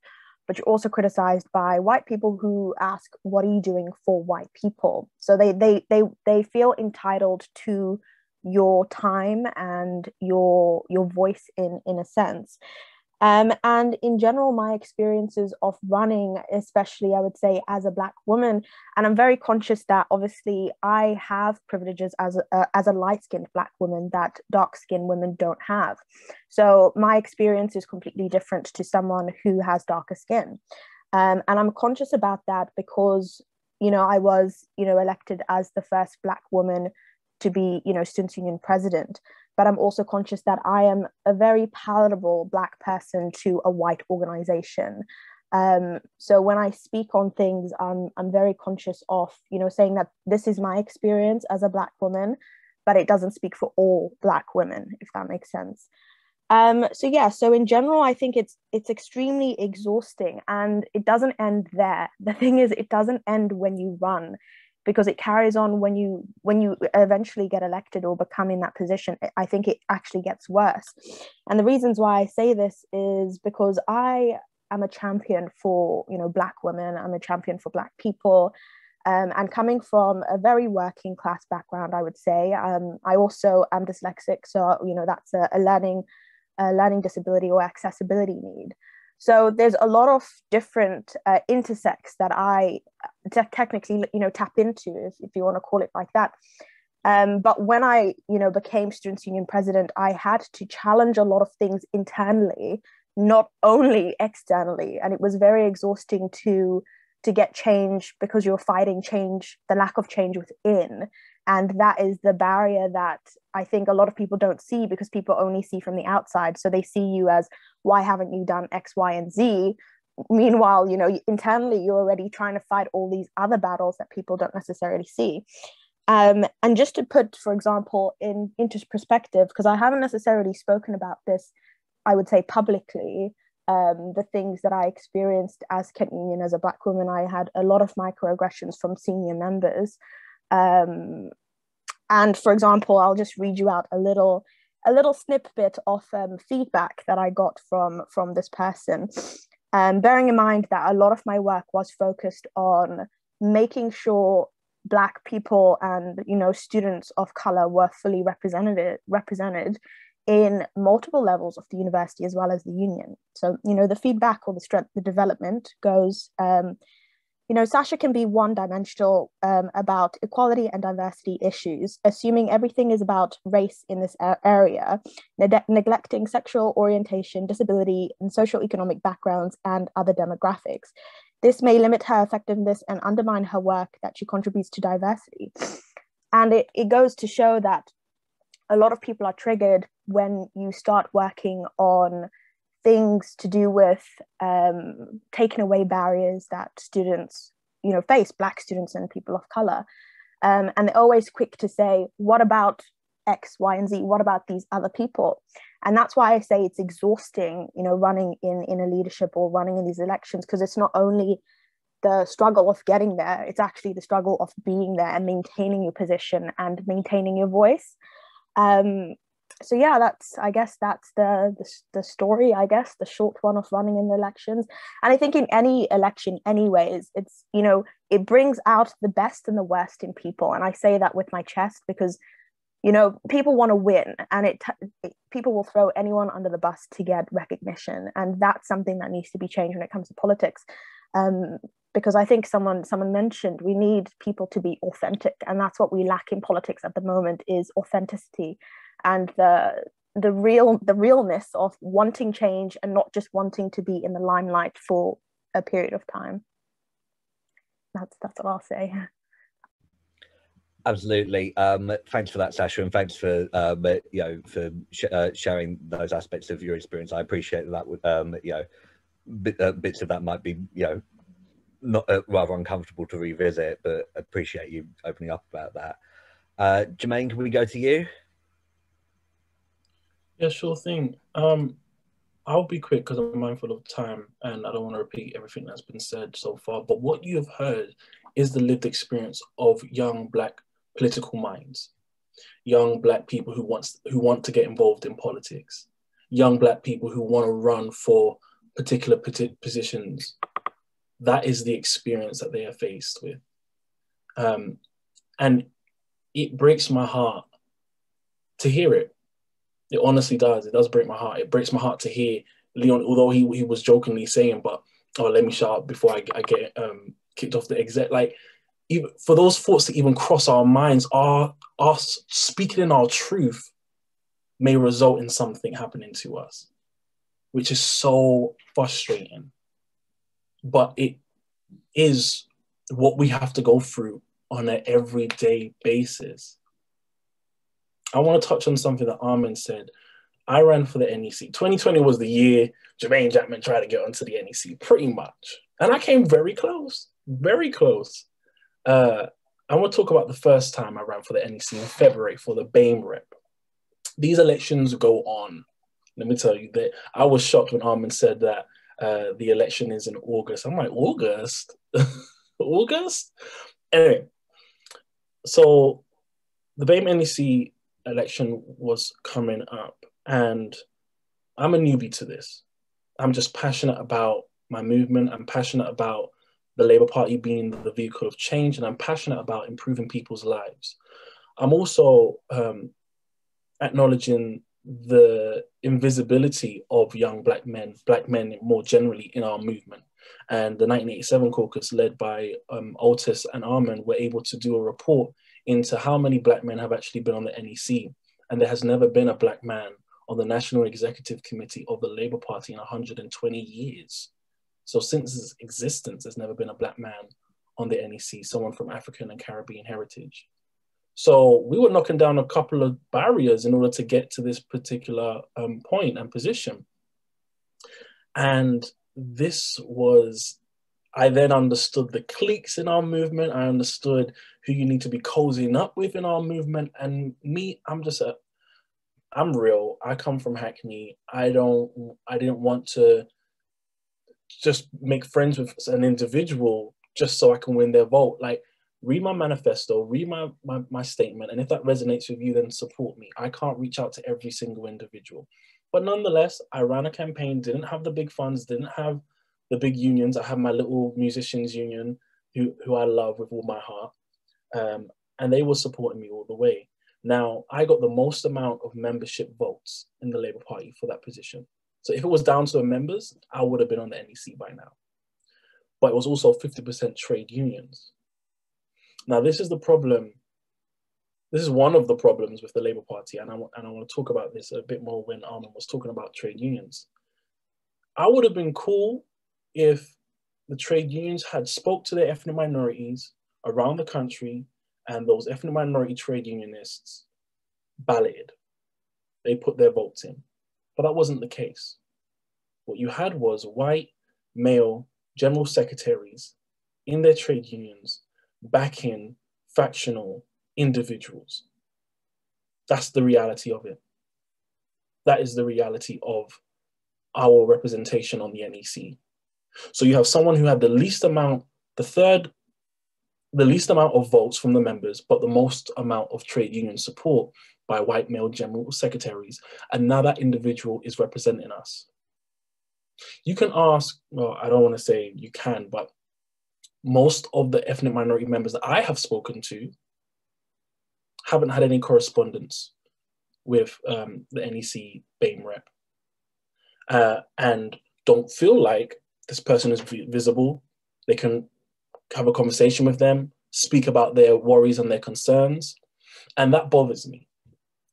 but you're also criticized by white people who ask, "What are you doing for white people?" So they feel entitled to your time and your voice in a sense. And in general, my experiences of running, especially I would say as a Black woman, and I'm very conscious that obviously I have privileges as a light-skinned Black woman that dark-skinned women don't have. So my experience is completely different to someone who has darker skin. And I'm conscious about that because, you know, I was, you know, elected as the first Black woman to be, you know, Students' Union president. But I'm also conscious that I am a very palatable Black person to a white organization. So when I speak on things, I'm very conscious of, you know, saying that this is my experience as a Black woman, but it doesn't speak for all Black women, if that makes sense. So yeah, so in general, I think it's extremely exhausting, and it doesn't end there. The thing is, it doesn't end when you run, because it carries on when you eventually get elected or become in that position. I think it actually gets worse. And the reasons why I say this is because I am a champion for, you know, Black women. I'm a champion for Black people. And coming from a very working class background, I would say, I also am dyslexic. So, you know, that's a learning disability or accessibility need. So there's a lot of different intersects that I technically, you know, tap into, if you want to call it like that. But when I, you know, became Students' Union president, I had to challenge a lot of things internally, not only externally. And it was very exhausting to get change, because you're fighting change, the lack of change within. And that is the barrier that I think a lot of people don't see, because people only see from the outside. So they see you as, why haven't you done X, Y, and Z? Meanwhile, you know, internally, you're already trying to fight all these other battles that people don't necessarily see. And just to put, for example, into perspective, because I haven't necessarily spoken about this, I would say publicly, the things that I experienced as Kent Union as a Black woman. I had a lot of microaggressions from senior members. And for example, I'll just read you out a little snippet of feedback that I got from this person. Bearing in mind that a lot of my work was focused on making sure Black people and, you know, students of color were fully represented in multiple levels of the university as well as the union. So, you know, the feedback or the development goes, you know, Sasha can be one-dimensional about equality and diversity issues, assuming everything is about race in this area, neglecting sexual orientation, disability, and socioeconomic backgrounds and other demographics. This may limit her effectiveness and undermine her work that she contributes to diversity. And it goes to show that a lot of people are triggered when you start working on things to do with taking away barriers that students, you know, face, Black students and people of color. And they're always quick to say, what about X, Y, and Z? What about these other people? And that's why I say it's exhausting, you know, running in a leadership or running in these elections, because it's not only the struggle of getting there, it's actually the struggle of being there and maintaining your position and maintaining your voice. So yeah, I guess that's the story, I guess, the short one of running in the elections. And I think in any election anyways, it's, you know, it brings out the best and the worst in people. And I say that with my chest because, you know, people want to win, and people will throw anyone under the bus to get recognition. And that's something that needs to be changed when it comes to politics. Because I think someone mentioned we need people to be authentic, and that's what we lack in politics at the moment, is authenticity and the realness of wanting change and not just wanting to be in the limelight for a period of time. That's what I'll say. Absolutely. Thanks for that, Sasha, and thanks for sharing those aspects of your experience. I appreciate that. Bits of that might be not rather uncomfortable to revisit, but appreciate you opening up about that. Jermaine, can we go to you? Yeah, sure thing. I'll be quick because I'm mindful of time and I don't want to repeat everything that's been said so far. But what you have heard is the lived experience of young Black political minds, young Black people who want to get involved in politics, young Black people who want to run for particular positions. That is the experience that they are faced with. And it breaks my heart to hear it. It honestly does. It does break my heart. It breaks my heart to hear Leon, although he was jokingly saying, but, oh, let me shut up before I get kicked off the exec. Like, even for those thoughts to even cross our minds, us speaking in our truth may result in something happening to us, which is so frustrating. But it is what we have to go through on an everyday basis. I want to touch on something that Armin said. I ran for the NEC. 2020 was the year Jermaine Jackman tried to get onto the NEC, pretty much. And I came very close, very close. I want to talk about the first time I ran for the NEC in February for the BAME rep. These elections go on. Let me tell you that I was shocked when Armin said that the election is in August. I'm like, August? August? Anyway, so the BAME NEC election was coming up, and I'm a newbie to this. I'm just passionate about my movement. I'm passionate about the Labour Party being the vehicle of change, and I'm passionate about improving people's lives. I'm also acknowledging the invisibility of young black men more generally in our movement. And the 1987 caucus, led by Otis and Armin, were able to do a report into how many black men have actually been on the NEC. And there has never been a black man on the National Executive Committee of the Labour Party in 120 years. So since its existence, there's never been a black man on the NEC, someone from African and Caribbean heritage. So we were knocking down a couple of barriers in order to get to this particular point and position. And this was, I then understood the cliques in our movement. I understood who you need to be cozying up with in our movement. And me, I'm real. I come from Hackney. I didn't want to just make friends with an individual just so I can win their vote. Like, read my manifesto, read my statement, and if that resonates with you, then support me. I can't reach out to every single individual. But nonetheless, I ran a campaign, didn't have the big funds, didn't have the big unions. I had my little musicians union who I love with all my heart. And they were supporting me all the way. Now, I got the most amount of membership votes in the Labour Party for that position. So if it was down to the members, I would have been on the NEC by now. But it was also 50% trade unions. Now, this is the problem. This is one of the problems with the Labour Party, and I want to talk about this a bit more when Armin was talking about trade unions. I would have been cool if the trade unions had spoke to their ethnic minorities around the country, and those ethnic minority trade unionists balloted. They put their votes in. But that wasn't the case. What you had was white, male general secretaries in their trade unions backing factional individuals. That's the reality of it. That is the reality of our representation on the NEC. So you have someone who had the least amount of votes from the members, but the most amount of trade union support by white male general secretaries. And now that individual is representing us. You can ask, well, I don't want to say you can, but most of the ethnic minority members that I have spoken to haven't had any correspondence with the NEC BAME rep and don't feel like this person is visible. They can have a conversation with them, speak about their worries and their concerns. And that bothers me.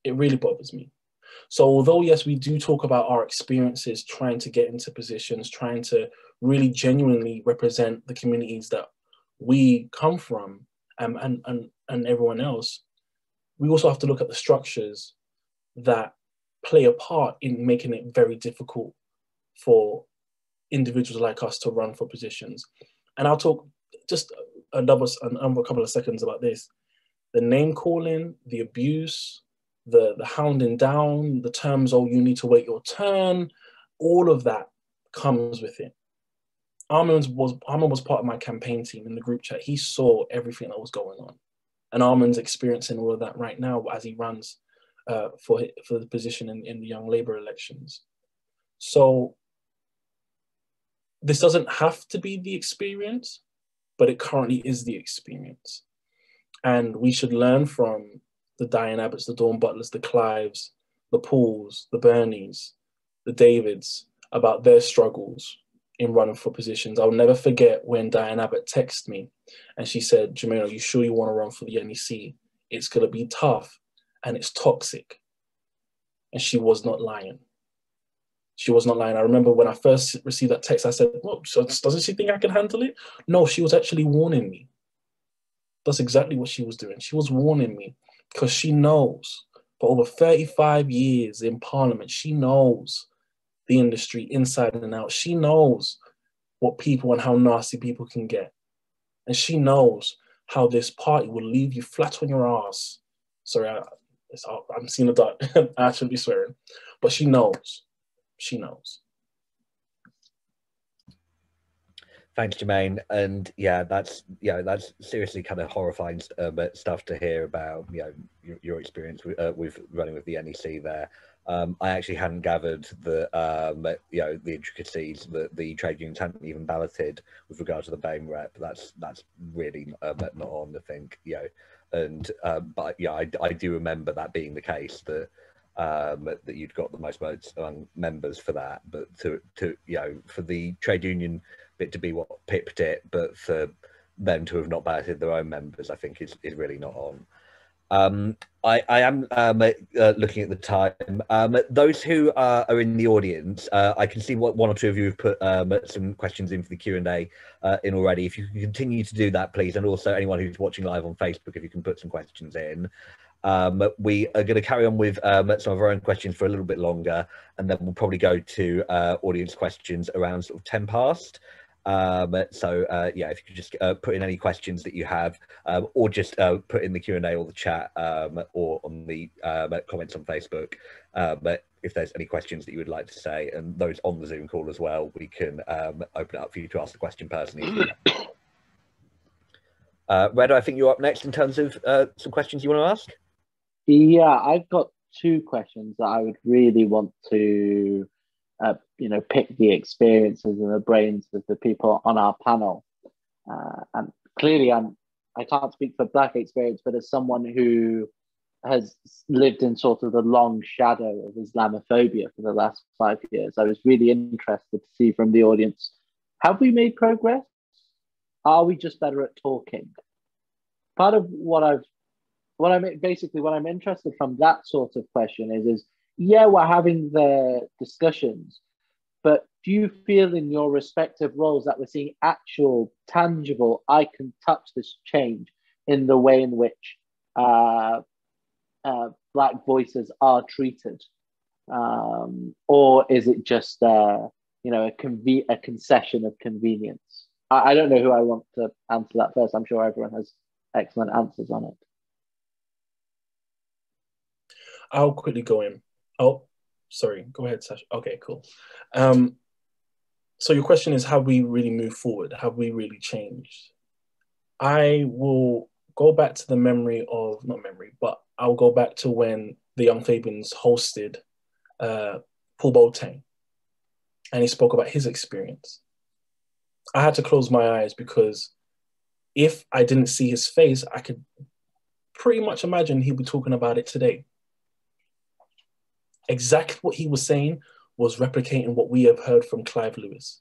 It really bothers me. So although, yes, we do talk about our experiences trying to get into positions, trying to really genuinely represent the communities that we come from and everyone else, we also have to look at the structures that play a part in making it very difficult for individuals like us to run for positions. And I'll talk just another couple of seconds about this. The name calling, the abuse, the hounding down, the terms, oh, you need to wait your turn, all of that comes with it. Armin was part of my campaign team in the group chat. He saw everything that was going on. And Armin's experiencing all of that right now as he runs for the position in the Young Labour elections. So this doesn't have to be the experience, but it currently is the experience. And we should learn from the Diane Abbotts, the Dawn Butlers, the Clives, the Pauls, the Bernies, the Davids, about their struggles in running for positions. I'll never forget when Diane Abbott texted me and she said, Jermaine, are you sure you want to run for the NEC? It's going to be tough and it's toxic. And she was not lying. She was not lying. I remember when I first received that text, I said, well, so doesn't she think I can handle it? No, she was actually warning me. That's exactly what she was doing. She was warning me because she knows for over 35 years in Parliament, she knows the industry inside and out. She knows what people and how nasty people can get. And she knows how this party will leave you flat on your ass. Sorry, I'm seeing a dot. I shouldn't be swearing. But she knows. She knows. Thanks, Jermaine. And yeah, that's seriously kind of horrifying stuff to hear about. Your experience with running with the NEC there. I actually hadn't gathered the the intricacies that the trade unions hadn't even balloted with regard to the BAME rep. That's really not on, I think. And but yeah, I do remember that being the case, that that you'd got the most votes among members for that, but to for the trade union bit to be what pipped it, but for them to have not balloted their own members, I think is really not on. I am looking at the time. Those who are in the audience, I can see one or two of you have put some questions in for the Q&A in already. If you can continue to do that, please, and also anyone who's watching live on Facebook, if you can put some questions in. We are going to carry on with some of our own questions for a little bit longer, and then we'll probably go to audience questions around sort of 10 past. So yeah, if you could just put in any questions that you have, or just put in the Q&A or the chat, or on the comments on Facebook. But if there's any questions that you would like to say, and those on the Zoom call as well, we can open it up for you to ask the question personally. Reda, I think you're up next in terms of some questions you want to ask. Yeah, I've got two questions that I would really want to, pick the experiences and the brains of the people on our panel. And clearly, I can't speak for Black experience, but as someone who has lived in sort of the long shadow of Islamophobia for the last 5 years, I was really interested to see from the audience, have we made progress? Are we just better at talking? Part of what I'm interested from that sort of question is yeah, we're having the discussions, but do you feel in your respective roles that we're seeing actual, tangible, I can touch this change in the way in which Black voices are treated? Or is it just a concession of convenience? I don't know who I want to answer that first. I'm sure everyone has excellent answers on it. I'll quickly go in. Oh, sorry. Go ahead, Sasha. Okay, cool. So your question is, have we really moved forward? Have we really changed? I will go back to the I'll go back to when the Young Fabians hosted Paul Boateng, and he spoke about his experience. I had to close my eyes because if I didn't see his face, I could pretty much imagine he'd be talking about it today. Exactly what he was saying was replicating what we have heard from Clive Lewis.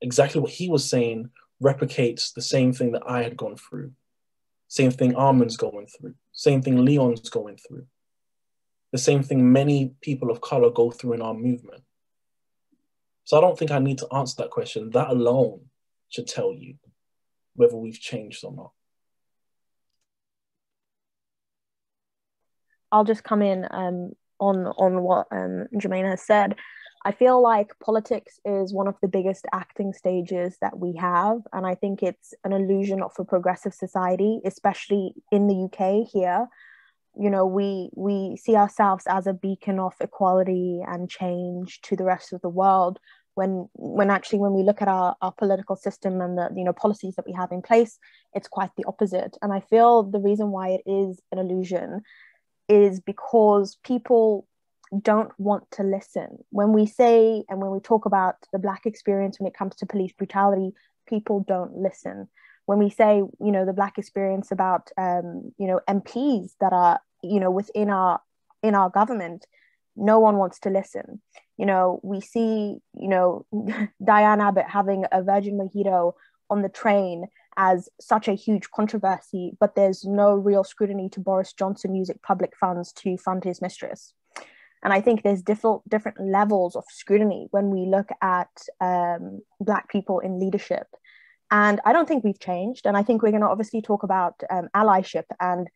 Exactly what he was saying replicates the same thing that I had gone through. Same thing Armin's going through. Same thing Leon's going through. The same thing many people of color go through in our movement. So I don't think I need to answer that question. That alone should tell you whether we've changed or not. I'll just come in on what Jermaine has said. I feel like politics is one of the biggest acting stages that we have, and I think it's an illusion of a progressive society, especially in the UK here. You know, we see ourselves as a beacon of equality and change to the rest of the world, when actually when we look at our political system and the policies that we have in place, it's quite the opposite. And I feel the reason why it is an illusion is because people don't want to listen. When we say and when we talk about the Black experience when it comes to police brutality, people don't listen. When we say, the Black experience about, MPs that are, within our government, no one wants to listen. We see, Diane Abbott having a Virgin Mojito on the train as such a huge controversy, but there's no real scrutiny to Boris Johnson using public funds to fund his mistress. And I think there's different levels of scrutiny when we look at Black people in leadership. And I don't think we've changed. And I think we're going to obviously talk about allyship. And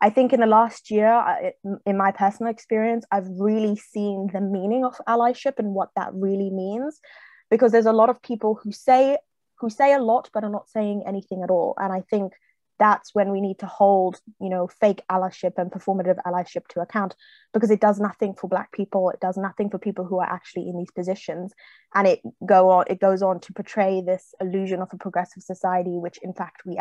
I think in the last year, in my personal experience, I've really seen the meaning of allyship and what that really means. Because there's a lot of people who say a lot, but are not saying anything at all. And I think that's when we need to hold, fake allyship and performative allyship to account, because it does nothing for Black people. It does nothing for people who are actually in these positions. And it goes on to portray this illusion of a progressive society, which in fact we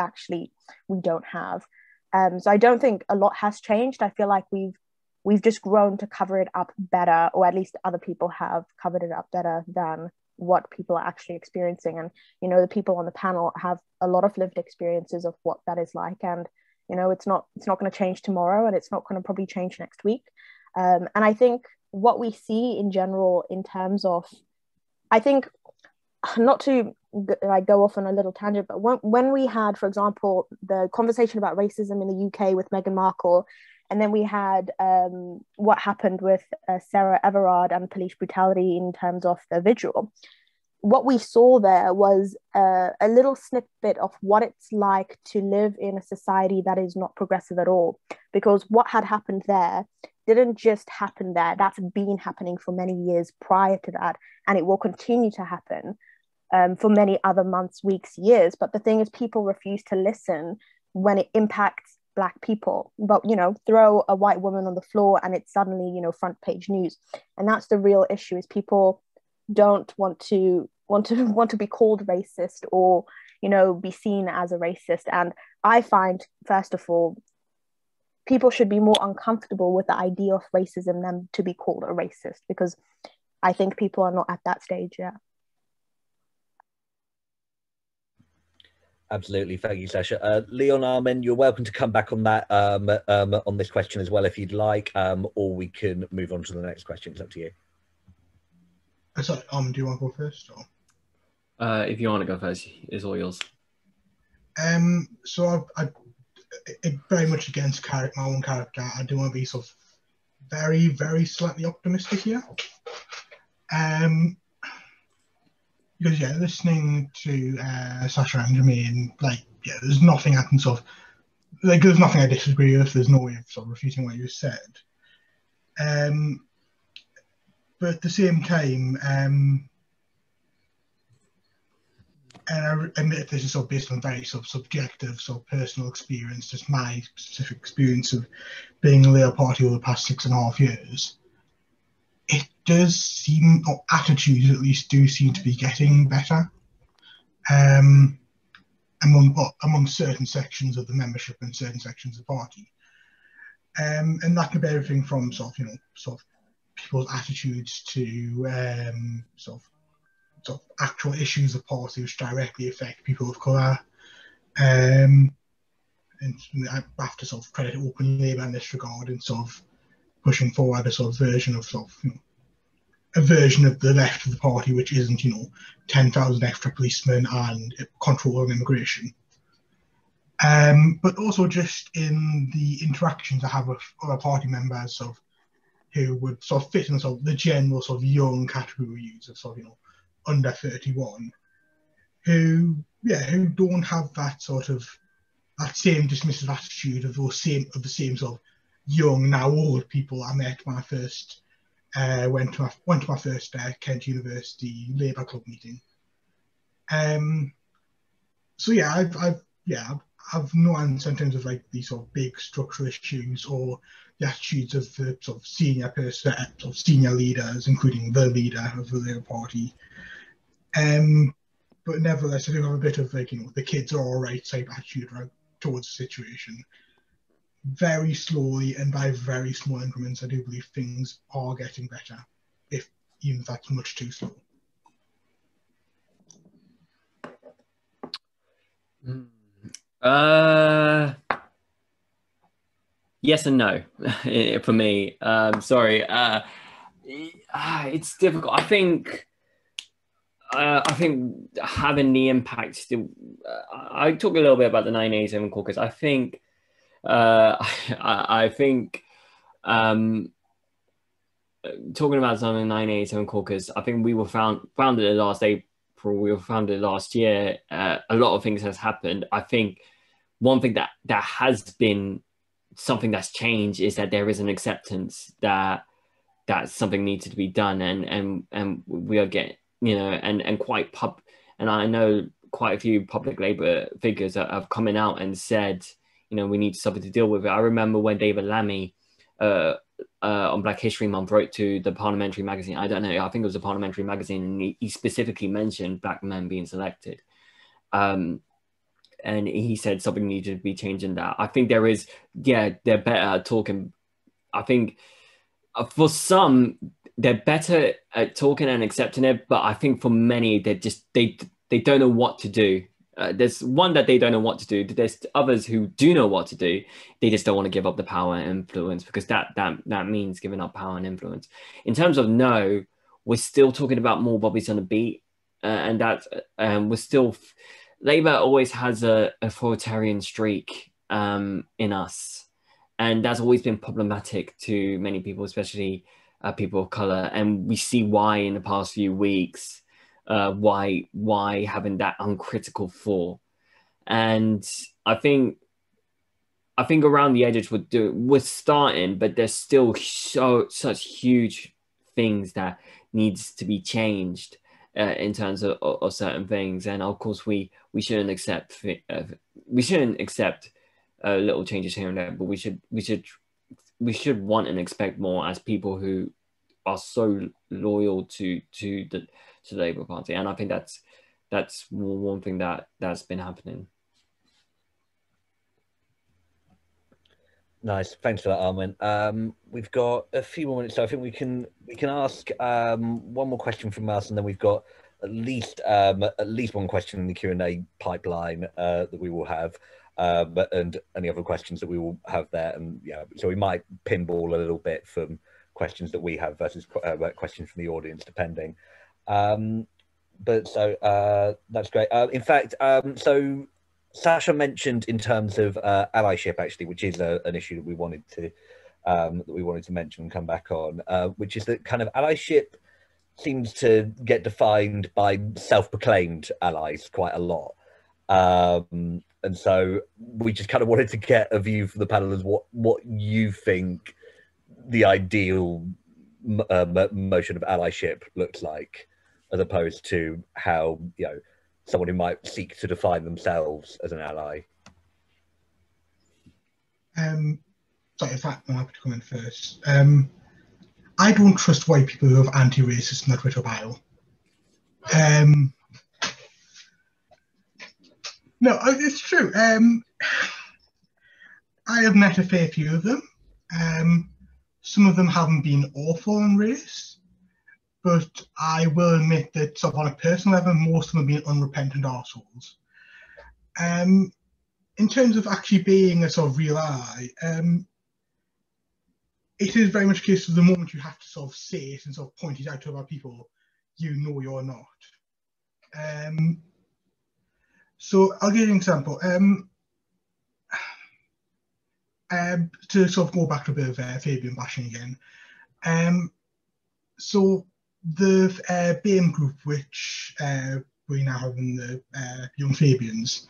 don't have. So I don't think a lot has changed. I feel like we've just grown to cover it up better, or at least other people have covered it up better than what people are actually experiencing. And the people on the panel have a lot of lived experiences of what that is like, and it's not going to change tomorrow, and it's not going to probably change next week. And I think what we see in general in terms of, I think, not to go off on a little tangent, but when we had, for example, the conversation about racism in the UK with Meghan Markle, and then we had what happened with Sarah Everard and police brutality in terms of the vigil. What we saw there was a little snippet of what it's like to live in a society that is not progressive at all. Because what had happened there didn't just happen there. That's been happening for many years prior to that. And it will continue to happen for many other months, weeks, years. But the thing is, people refuse to listen when it impacts Black people. But throw a white woman on the floor and it's suddenly front page news. And that's the real issue, is people don't want to be called racist, or be seen as a racist. And I find, first of all, people should be more uncomfortable with the idea of racism than to be called a racist, because I think people are not at that stage yet. Absolutely, thank you, Sasha. Leon, Armin, you're welcome to come back on that on this question as well if you'd like, or we can move on to the next question. It's up to you. Sorry, do you want to go first? Or? If you want to go first, it's all yours. So I very much against my own character. I do want to be sort of very, very slightly optimistic here. Because yeah, listening to Sasha and Jermaine, there's nothing I can sort of there's nothing I disagree with. There's no way of sort of refuting what you said. But at the same time, and I admit this is sort of based on very sort of subjective, sort of personal experience, just my specific experience of being a Labour Party over the past 6.5 years. It does seem, or attitudes at least, do seem to be getting better among certain sections of the membership and certain sections of the party. And that could be everything from sort of people's attitudes to sort of actual issues of policy which directly affect people of colour. And I have to sort of credit Open Labour in this regard and sort of pushing forward a sort of version of a version of the left of the party which isn't 10,000 extra policemen and control of immigration. But also just in the interactions I have with other party members who would sort of fit in the general sort of young category of sort of under 31, who don't have that same dismissive attitude of the same sort of young, now old people I met when I first went to my first Kent University Labour Club meeting. So yeah, I've no answer in terms of these sort of big structural issues or the attitudes of the sort of senior leaders, including the leader of the Labour Party. But nevertheless, I do have a bit of the kids are all right type attitude towards the situation. Very slowly and by very small increments, I do believe things are getting better, even if that's much too slow. Yes and no for me. Sorry, it's difficult. I think having the impact. I talk a little bit about the 987 caucus. I think talking about some of the 987 caucus, I think we were founded last April. We were founded last year. A lot of things has happened. I think one thing that has been something that's changed is that there is an acceptance that something needs to be done, and we are getting, and I know quite a few public Labour figures have coming out and said, we need something to deal with it. I remember when David Lammy on Black History Month wrote to the Parliamentary magazine. I don't know, I think it was a Parliamentary magazine, and he specifically mentioned black men being selected. And he said something needed to be changed in that. I think they're better at talking. I think for some, they're better at talking and accepting it, but I think for many, they don't know what to do. There's one that they don't know what to do. There's others who do know what to do. They just don't want to give up the power and influence, because that means giving up power and influence. In terms of no, we're still talking about more bobbies on the beat, and that we're still. Labour always has a authoritarian streak in us, and that's always been problematic to many people, especially people of colour. And we see why in the past few weeks. Why having that uncritical thought. And I think around the edges we're starting, but there's still such huge things that needs to be changed in terms of certain things. And of course we shouldn't accept little changes here and there, but we should want and expect more as people who are so loyal to the Labour Party. And I think that's one thing that's been happening. Nice, thanks for that, Armin. We've got a few more minutes, so I think we can ask one more question from us, and then we've got at least one question in the Q&A pipeline that we will have, and any other questions that we will have there. And yeah, so we might pinball a little bit from questions that we have versus questions from the audience, depending. But so that's great. In fact, so Sasha mentioned in terms of allyship, actually, which is an issue that we wanted to mention and come back on, which is that kind of allyship seems to get defined by self-proclaimed allies quite a lot. And so we just kind of wanted to get a view from the panel as what you think the ideal motion of allyship looks like, as opposed to how, you know, someone who might seek to define themselves as an ally. Sorry, in fact, I'm happy to come in first. I don't trust white people who have anti-racist in their Twitter bio. No, it's true. I have met a fair few of them. Some of them haven't been awful on race, but I will admit that sort of on a personal level, most of them have been unrepentant arseholes. In terms of actually being a sort of real ally, it is very much a case of the moment you have to sort of say it and sort of point it out to other people, you know you're not. So I'll give you an example. To sort of go back to a bit of Fabian bashing again. So the BAME group, which we now have in the Young Fabians,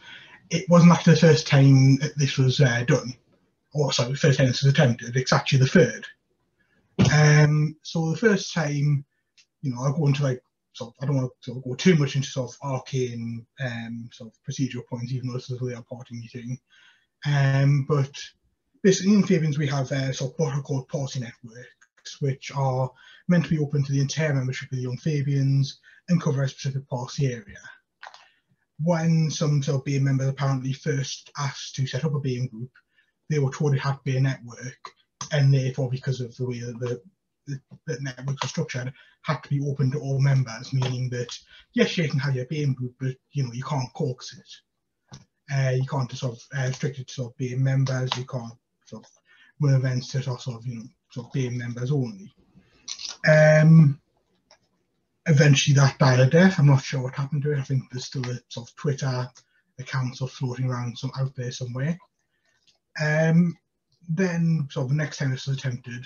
it wasn't actually the first time this was done. Or sorry, the first time this was attempted. It's actually the third. So the first time, you know, I'll go into like, sort of, I don't want to sort of go too much into sort of arcane sort of procedural points, even though this is really a party meeting. But basically in Fabians we have sort of what are called party networks, which are meant to be open to the entire membership of the Young Fabians and cover a specific party area. When some sort of BAME members apparently first asked to set up a BAME group, they were told it had to be a network, and therefore, because of the way that the networks are structured, had to be open to all members, meaning that yes, you can have your BAME group, but you know you can't caucus it. You can't just sort of restrict it to sort of BAME members. You can't sort of run events that are sort of, you know, sort of BAME members only. Eventually that died a death. I'm not sure what happened to it. I think there's still a sort of Twitter account sort of floating around out there somewhere. Then sort of the next time this was attempted,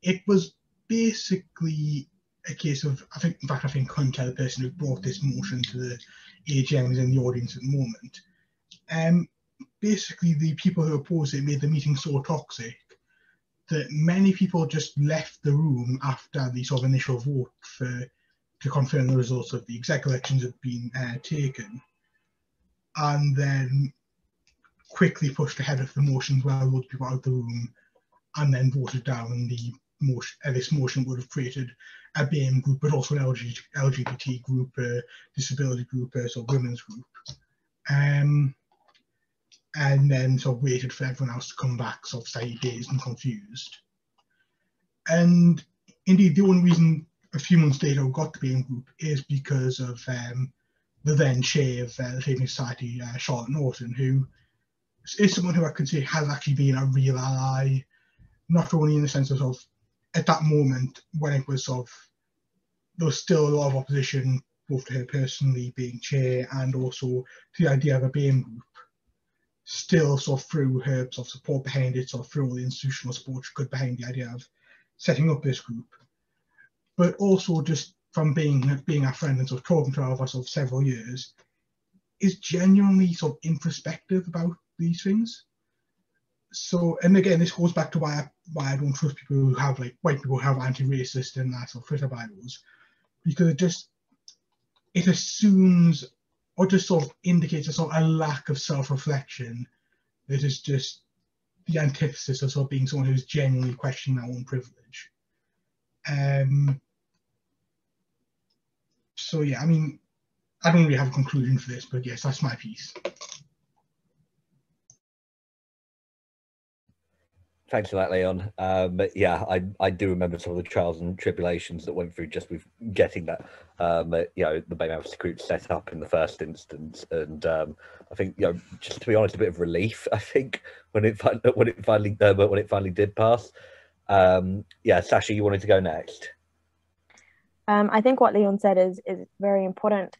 it was basically a case of, I think Hunter, the person who brought this motion to the AGM, is in the audience at the moment. Basically the people who opposed it made the meeting so toxic that many people just left the room after the sort of initial vote to confirm the results of the exec elections had been taken, and then quickly pushed ahead of the motions while loads of people out of the room, and then voted down the motion. This motion would have created a BAME group, but also an LGBT group, a disability group, so women's group. And then sort of waited for everyone else to come back, sort of slightly dazed and confused. And indeed, the only reason a few months later we got the BAME group is because of the then chair of the Fabian Society, Charlotte Norton, who is someone who I could say has actually been a real ally, not only in the sense of, sort of at that moment when it was sort of, there was still a lot of opposition, both to her personally being chair and also to the idea of a BAME group. Still sort of through her sort of support behind it, sort of through all the institutional support she could behind the idea of setting up this group, but also just from being a friend and sort of talking to her for sort of several years, is genuinely sort of introspective about these things. So, and again, this goes back to why I don't trust people who have, like, white people who have anti-racist and that sort of Twitter bios, because it assumes or just sort of indicates a sort of a lack of self-reflection that is just the antithesis of sort of being someone who's genuinely questioning their own privilege. So yeah, I mean, I don't really have a conclusion for this, but yes, that's my piece. Thanks for that, Leon. But yeah, I do remember some of the trials and tribulations that went through just with getting that, you know, the BAME Advocacy group set up in the first instance. And I think, you know, just to be honest, a bit of relief, I think, when it finally did pass. Yeah, Sasha, you wanted to go next. I think what Leon said is very important,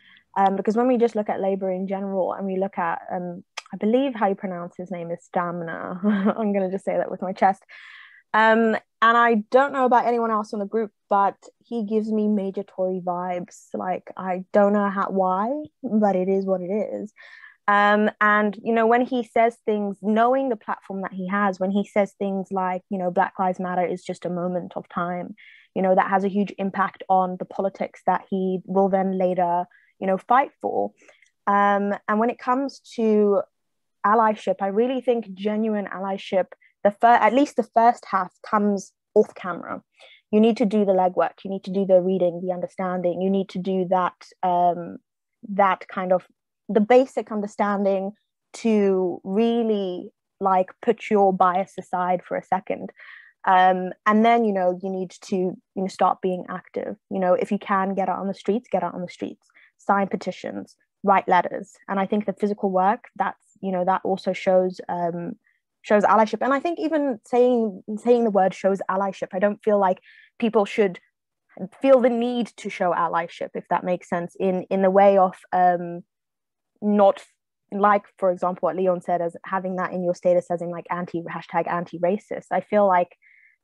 because when we just look at Labour in general and we look at I believe how you pronounce his name is Stamina. I'm going to just say that with my chest. And I don't know about anyone else in the group, but he gives me major Tory vibes. Like, I don't know why, but it is what it is. And, you know, when he says things, knowing the platform that he has, when he says things like, you know, Black Lives Matter is just a moment of time, you know, that has a huge impact on the politics that he will then later, you know, fight for. And when it comes to allyship, I really think genuine allyship, at least the first half, comes off camera. You need to do the legwork, you need to do the reading, the understanding, you need to do that that kind of the basic understanding to really like put your bias aside for a second. And then, you know, you need to, you know, start being active. You know, if you can get out on the streets, get out on the streets, sign petitions, write letters. And I think the physical work, that's, you know, that also shows allyship. And I think even saying the word shows allyship, I don't feel like people should feel the need to show allyship, if that makes sense, in the way of not like, for example, what Leon said, as having that in your status as in like anti-racist. I feel like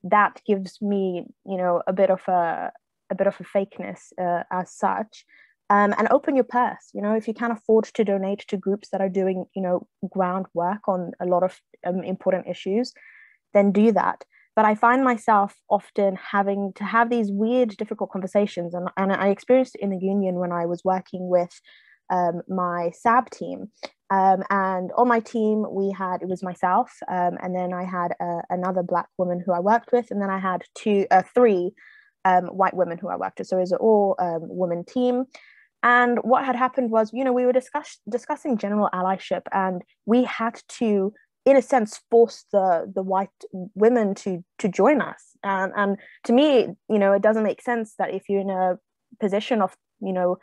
that gives me, you know, a bit of a fakeness as such. And open your purse. You know, if you can afford to donate to groups that are doing, you know, groundwork on a lot of important issues, then do that. But I find myself often having to have these weird, difficult conversations, and I experienced it in the union when I was working with my SAB team. And on my team, it was myself, and then I had another Black woman who I worked with, and then I had three white women who I worked with. So it was an all woman team. And what had happened was, you know, we were discussing general allyship, and we had to, in a sense, force the white women to join us. And to me, you know, it doesn't make sense that if you're in a position of, you know,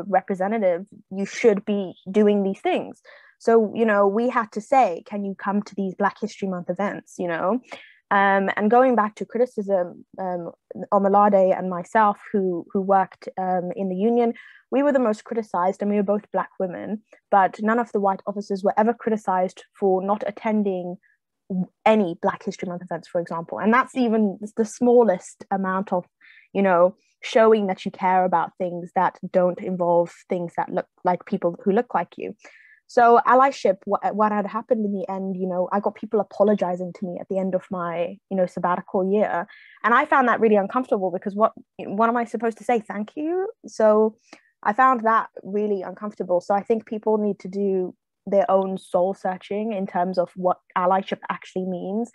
representative, you should be doing these things. So, you know, we had to say, can you come to these Black History Month events, you know? And going back to criticism, Omalade and myself, who worked in the union, we were the most criticized, and we were both Black women, but none of the white officers were ever criticized for not attending any Black History Month events, for example. And that's even the smallest amount of, you know, showing that you care about things that don't involve things that look like people who look like you. So allyship, what had happened in the end, you know, I got people apologizing to me at the end of my, you know, sabbatical year. And I found that really uncomfortable, because what am I supposed to say? Thank you. So I found that really uncomfortable. So I think people need to do their own soul searching in terms of what allyship actually means,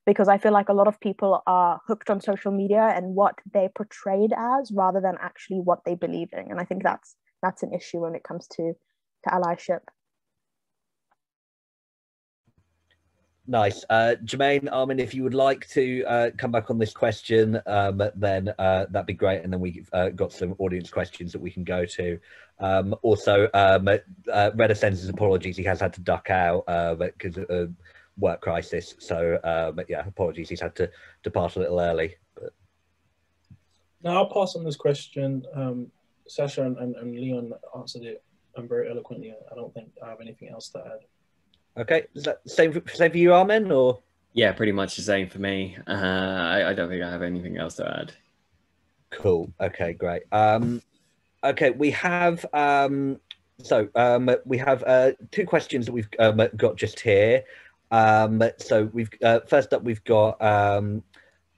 because I feel like a lot of people are hooked on social media and what they portrayed as, rather than actually what they believe in. And I think that's an issue when it comes to allyship. Nice. Jermaine, Armin, if you would like to come back on this question, then that'd be great. And then we've got some audience questions that we can go to. Also, Reda sends his apologies. He has had to duck out because of a work crisis. So, yeah, apologies. He's had to depart a little early. But... Now I'll pass on this question. Sasha and Leon answered it very eloquently. I don't think I have anything else to add. Okay, is that same for you, Armin, or? Yeah, pretty much the same for me. I don't think I have anything else to add. Cool. Okay, great. Okay, we have we have two questions that we've got just here. So we've first up we've got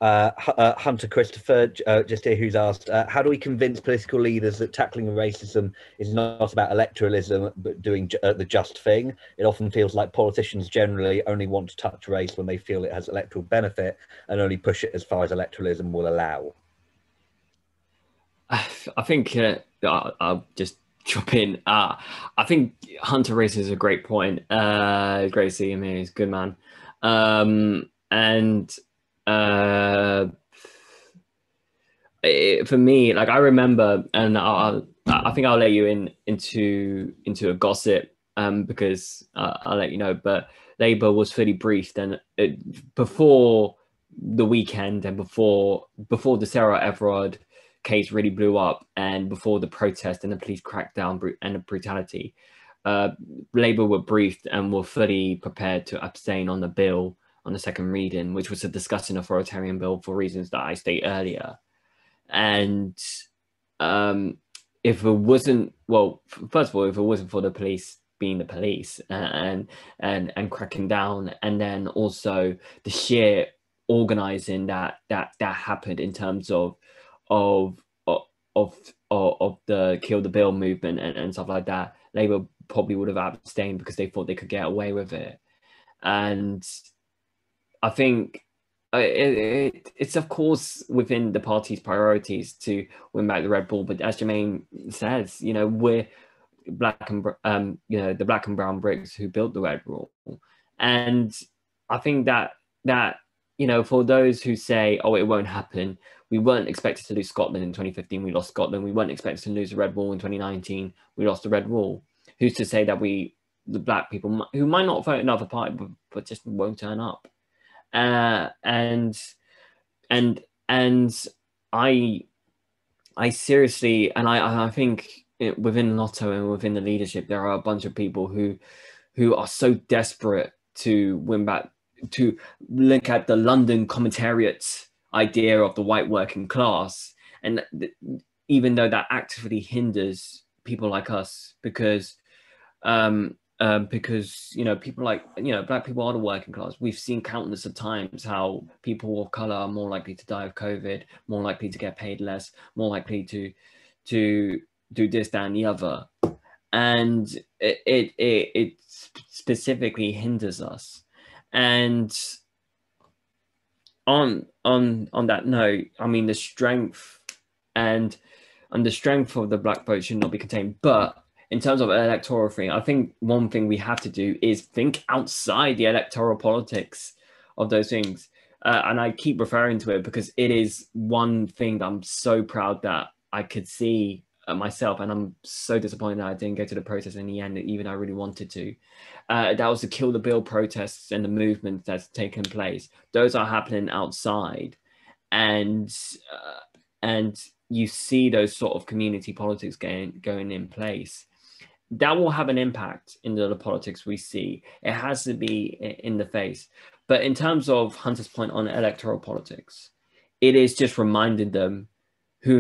Hunter Christopher just here, who's asked, how do we convince political leaders that tackling racism is not about electoralism but doing the just thing? It often feels like politicians generally only want to touch race when they feel it has electoral benefit, and only push it as far as electoralism will allow. I think I'll just drop in. I think Hunter raises a great point. Great to see him here. He's a good man. For me, like, I remember, and I think I'll let you into a gossip, because I'll let you know. But Labour was fully briefed, and before the weekend, and before the Sarah Everard case really blew up, and before the protest and the police crackdown and the brutality, Labour were briefed and were fully prepared to abstain on the bill on the second reading, which was a discussing authoritarian bill for reasons that I stated earlier. And if it wasn't, well, first of all, if it wasn't for the police being the police and cracking down, and then also the sheer organizing that happened in terms of the Kill the Bill movement and stuff like that, Labour probably would have abstained because they thought they could get away with it. And I think it's of course within the party's priorities to win back the Red Bull, but as Jermaine says, you know, we're black and the black and brown Brits who built the Red Bull. And I think that you know, for those who say, oh, it won't happen, we weren't expected to lose Scotland in 2015, we lost Scotland. We weren't expected to lose the Red Bull in 2019, we lost the Red Bull. Who's to say that the black people who might not vote another party but just won't turn up? And I seriously, and I think within Lotto and within the leadership, there are a bunch of people who are so desperate to win back, to look at the London commentariat idea of the white working class, and even though that actively hinders people like us, because you know, people like, you know, black people are the working class. We've seen countless of times how people of color are more likely to die of COVID, more likely to get paid less, more likely to do this, that, and the other, and it specifically hinders us. And on that note, I mean, the strength of the black vote should not be contained. But in terms of electoral thing, I think one thing we have to do is think outside the electoral politics of those things. And I keep referring to it because it is one thing that I'm so proud that I could see myself, and I'm so disappointed that I didn't go to the protest in the end, even though I really wanted to. That was the Kill the Bill protests and the movement that's taken place. Those are happening outside, and you see those sort of community politics going in place. That will have an impact in the politics we see. It has to be in the face. But in terms of Hunter's point on electoral politics, it is just reminding them who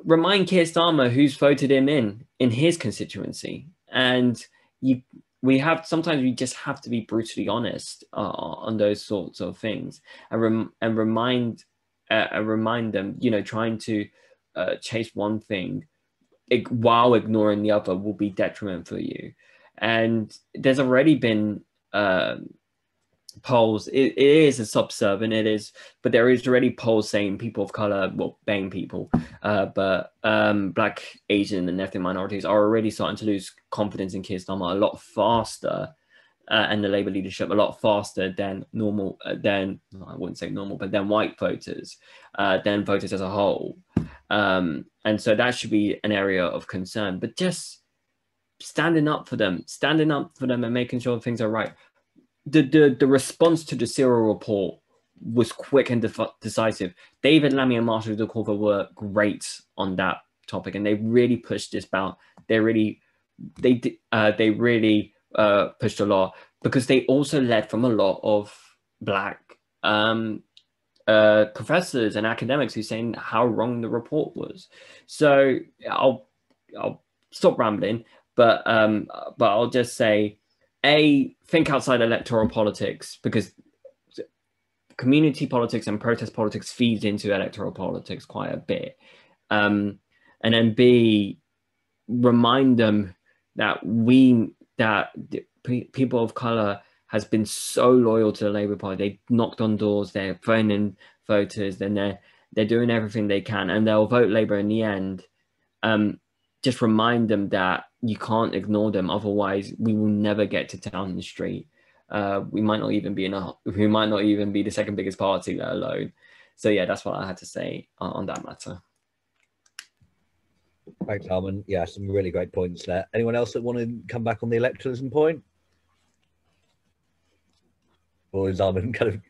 remind Keir Starmer who's voted him in his constituency. And sometimes we just have to be brutally honest on those sorts of things, and remind them, you know, trying to chase one thing while ignoring the other will be detriment for you. And there's already been polls. It is a subservient, but there is already polls saying people of color, well, BAME people, but black, Asian, and ethnic minorities are already starting to lose confidence in Keir Starmer a lot faster, and the Labour leadership a lot faster than normal, I wouldn't say normal, but than white voters, than voters as a whole. And so that should be an area of concern, but just standing up for them and making sure things are right. The response to the Cyril report was quick and decisive. David Lammy and Marshall de Corver were great on that topic, and they really pushed this out. They really pushed a lot, because they also led from a lot of black professors and academics who saying how wrong the report was. So I'll stop rambling, but I'll just say, think outside electoral politics, because community politics and protest politics feeds into electoral politics quite a bit. And then B, remind them that people of color has been so loyal to the Labour Party. They knocked on doors, they're phoning voters, then they're doing everything they can, and they'll vote Labour in the end. just remind them that you can't ignore them. Otherwise, we will never get to Downing Street. We might not even be the second biggest party, let alone. So yeah, that's what I had to say on that matter. Thanks, Armin. Yeah, some really great points there. Anyone else that want to come back on the electoralism point? Or is Armin kind of,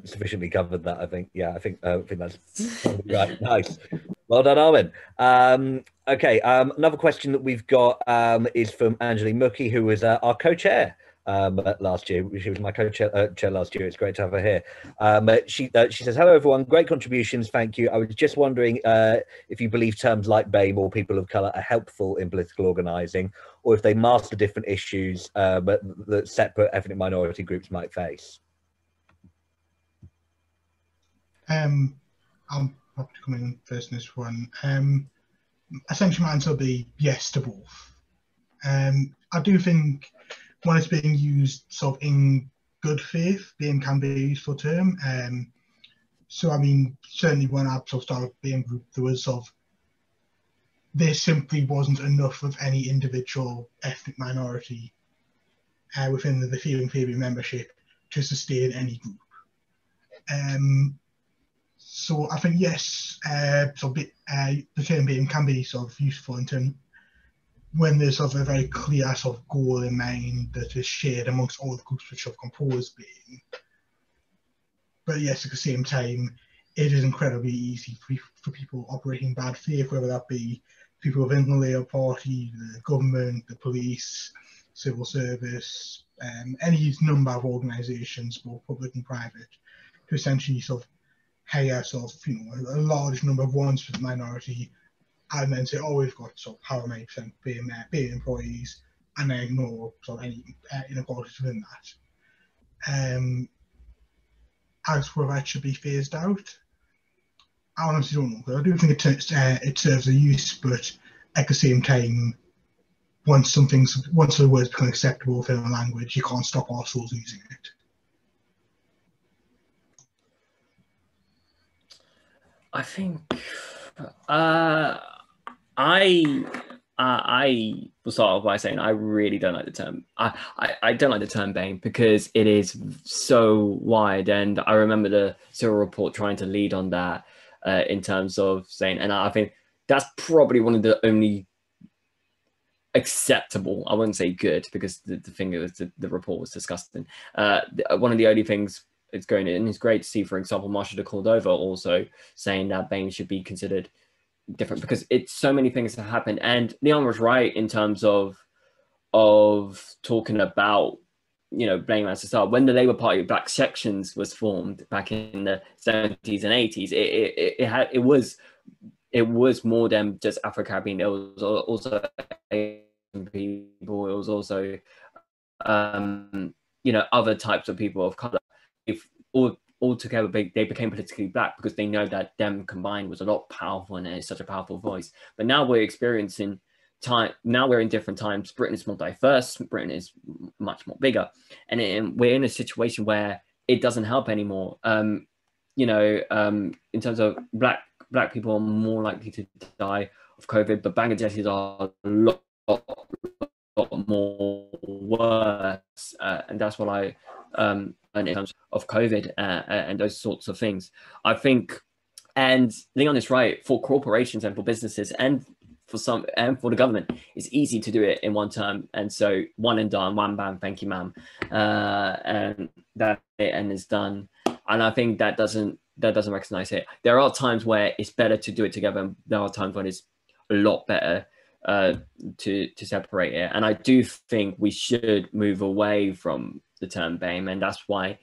sufficiently covered that? I think, yeah, I think that's right. Nice. Well done, Armin. Okay, another question that we've got is from Angeline Mookie, who was our co-chair last year. She was my co-chair last year. It's great to have her here. She says, hello, everyone. Great contributions. Thank you. I was just wondering if you believe terms like BAME or people of colour are helpful in political organising, or if they master different issues that separate ethnic minority groups might face. I'll probably come in first in this one. Essentially, my answer will be yes to both. I do think when it's being used sort of in good faith, BAME can be a useful term. So, I mean, certainly when I sort of started BAME group, there simply wasn't enough of any individual ethnic minority within the Fabian membership to sustain any group. So I think yes, the term BAME can be sort of useful in terms when there's sort of a very clear sort of goal in mind that is shared amongst all the groups which have composed BAME. But yes, at the same time, it is incredibly easy for people operating in bad faith, whether that be people within the Labour Party, the government, the police, civil service, any number of organisations, both public and private, to essentially sort of hire sort of, a large number of ones for the minority, and then say, oh, we've got sort of how many percent BAME employees, and then ignore sort of any inequalities within that. As for whether it should be phased out, I honestly don't know, because I do think it serves a use, but at the same time, once the words become acceptable within a language, you can't stop arseholes using it. I think I will start off by saying I really don't like the term. I don't like the term BAME because it is so wide, and I remember the Cyril report trying to lead on that in terms of saying, and I think that's probably one of the only acceptable, I wouldn't say good, because the thing is the report was disgusting. One of the only things it's going in, it's great to see, for example, Marshall de Cordova also saying that BAME should be considered different, because it's so many things that happen. And Leon was right in terms of talking about, BAME as a start. When the Labour Party Black Sections was formed back in the 70s and 80s, it was more than just Afro-Caribbean. It was also Asian people. It was also other types of people of colour. If all together they became politically black, because they know that them combined was a lot powerful, and it's such a powerful voice. But now we're experiencing time. Now we're in different times. Britain is more diverse. Britain is much more bigger, and we're in a situation where it doesn't help anymore. In terms of black people are more likely to die of COVID, but Bangladeshis are a lot more worse, and that's what I in terms of COVID and those sorts of things. I think, and Leon is right, for corporations and for businesses and for some and for the government, it's easy to do it in one term, and so one and done, one bam, thank you, ma'am, and that's it, and it's done. And I think that doesn't recognize it. There are times where it's better to do it together, and there are times when it's a lot better to separate it. And I do think we should move away from the term BAME, and that's why,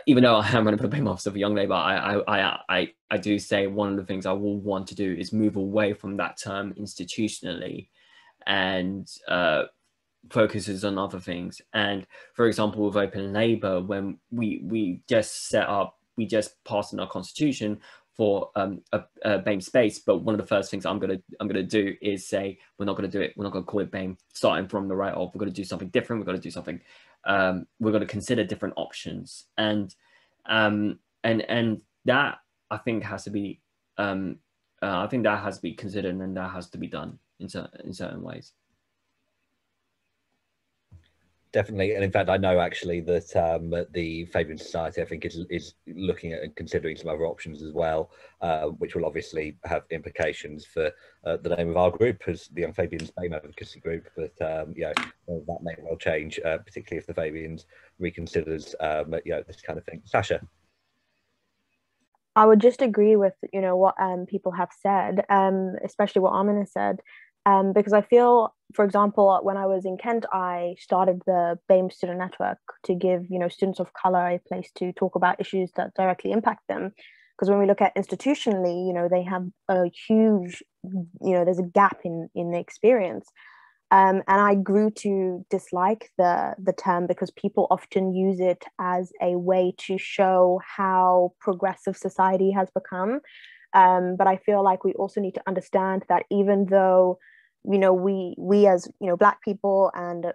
even though I am running for BAME officer for Young Labour, I do say one of the things I will want to do is move away from that term institutionally, and focuses on other things. And for example, with Open Labour, when we just passed in our constitution for a BAME space, but one of the first things I'm gonna do is say we're not gonna do it. We're not gonna call it BAME. Starting from the right off, we're gonna do something different. We're gonna do something. We're gonna consider different options, and that I think has to be. I think that has to be considered, and that has to be done. in certain ways. Definitely, and in fact, I know actually that the Fabian Society, I think, is looking at and considering some other options as well, which will obviously have implications for the name of our group as the Young Fabians BAME Advocacy Group. But that may well change, particularly if the Fabians reconsiders this kind of thing. Sasha. I would just agree with what people have said, especially what Amina said. Because I feel, for example, when I was in Kent, I started the BAME student network to give, students of color a place to talk about issues that directly impact them. Because when we look at institutionally, they have a huge, there's a gap in the experience. And I grew to dislike the term because people often use it as a way to show how progressive society has become. But I feel like we also need to understand that even though we as Black people and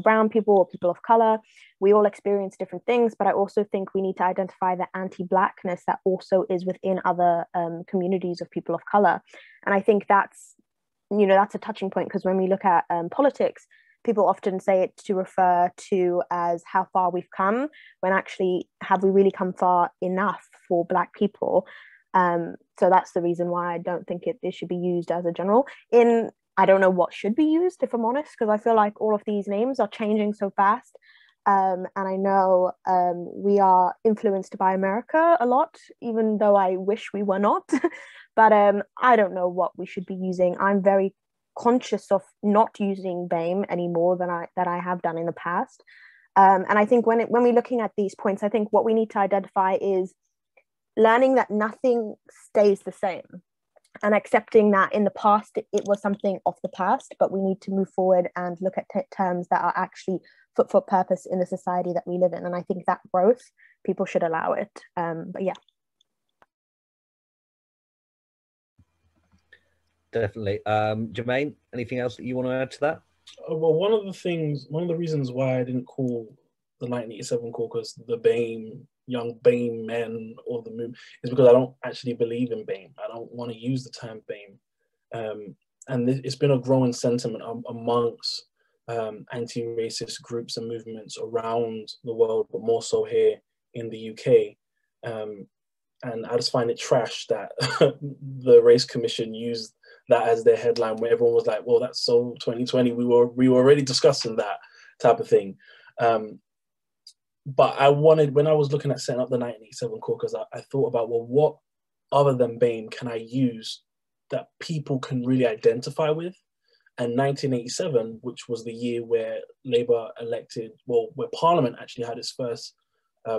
brown people or people of color, we all experience different things, but I also think we need to identify the anti-Blackness that also is within other communities of people of color. And I think that's a touching point, because when we look at politics, people often say it to refer to as how far we've come, when actually have we really come far enough for Black people? So that's the reason why I don't think it should be used as a general. I don't know what should be used, if I'm honest, because I feel like all of these names are changing so fast. And I know we are influenced by America a lot, even though I wish we were not. But I don't know what we should be using. I'm very conscious of not using BAME any more than I have done in the past. And I think when we're looking at these points, I think what we need to identify is learning that nothing stays the same, and accepting that in the past it was something of the past, but we need to move forward and look at terms that are actually fit for purpose in the society that we live in. And I think that growth, people should allow it. But yeah. Definitely. Jermaine, anything else that you want to add to that? Well, one of the reasons why I didn't call the 1987 caucus the BAME, young BAME men or the movement, is because I don't actually believe in BAME. I don't want to use the term BAME. And it's been a growing sentiment amongst anti-racist groups and movements around the world, but more so here in the UK. And I just find it trash that the Race Commission used that as their headline, where everyone was like, well, that's so 2020. We were already discussing that type of thing. But when I was looking at setting up the 1987 caucus, I thought about, well, what other than BAME can I use that people can really identify with? And 1987, which was the year where Labour elected, where Parliament actually had its first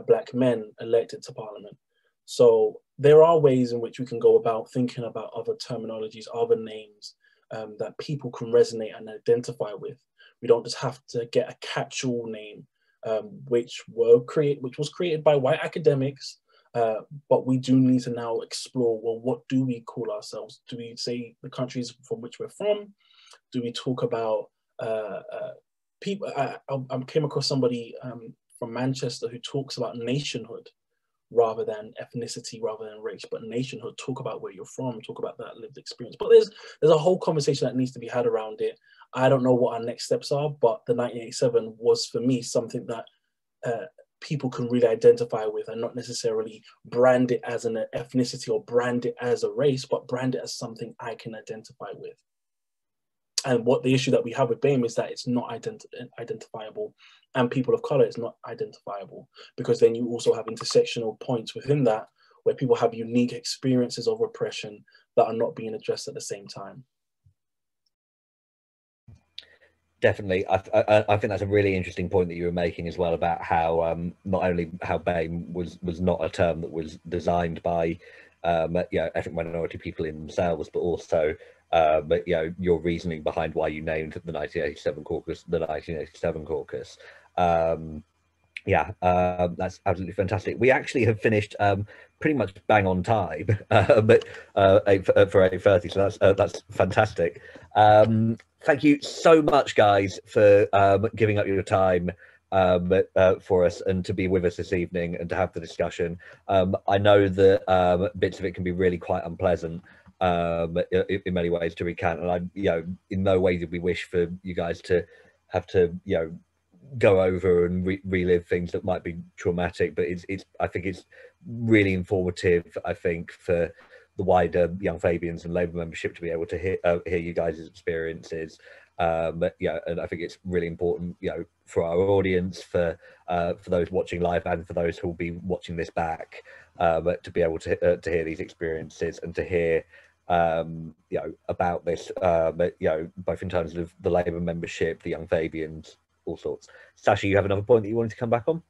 Black men elected to Parliament. So there are ways in which we can go about thinking about other terminologies, other names that people can resonate and identify with. We don't just have to get a catch-all name, which was created by white academics, but we do need to now explore, well, what do we call ourselves? Do we say the countries from which we're from? Do we talk about people? I came across somebody from Manchester who talks about nationhood rather than ethnicity, rather than race, but nationhood. Talk about where you're from, talk about that lived experience. But there's a whole conversation that needs to be had around it. I don't know what our next steps are, but the 1987 was for me something that people can really identify with, and not necessarily brand it as an ethnicity or brand it as a race, but brand it as something I can identify with. And what the issue that we have with BAME is that it's not identifiable, and people of color is not identifiable, because then you also have intersectional points within that where people have unique experiences of oppression that are not being addressed at the same time. Definitely. I think that's a really interesting point that you were making as well, about how not only how BAME was not a term that was designed by ethnic minority people in themselves, but also but your reasoning behind why you named the 1987 caucus the 1987 caucus. That's absolutely fantastic. We actually have finished pretty much bang on time, but for 8:30, so that's fantastic. Thank you so much, guys, for giving up your time for us and to be with us this evening and to have the discussion. I know that bits of it can be really quite unpleasant, in many ways to recount. And I, in no way did we wish for you guys to have to, go over and relive things that might be traumatic, but I think it's really informative, I think, for the wider Young Fabians and Labour membership to be able to hear you guys' experiences. And I think it's really important, for our audience, for those watching live and for those who will be watching this back, to be able to hear these experiences and to hear, about this, both in terms of the Labour membership, the Young Fabians, all sorts. Sasha, you have another point that you wanted to come back on?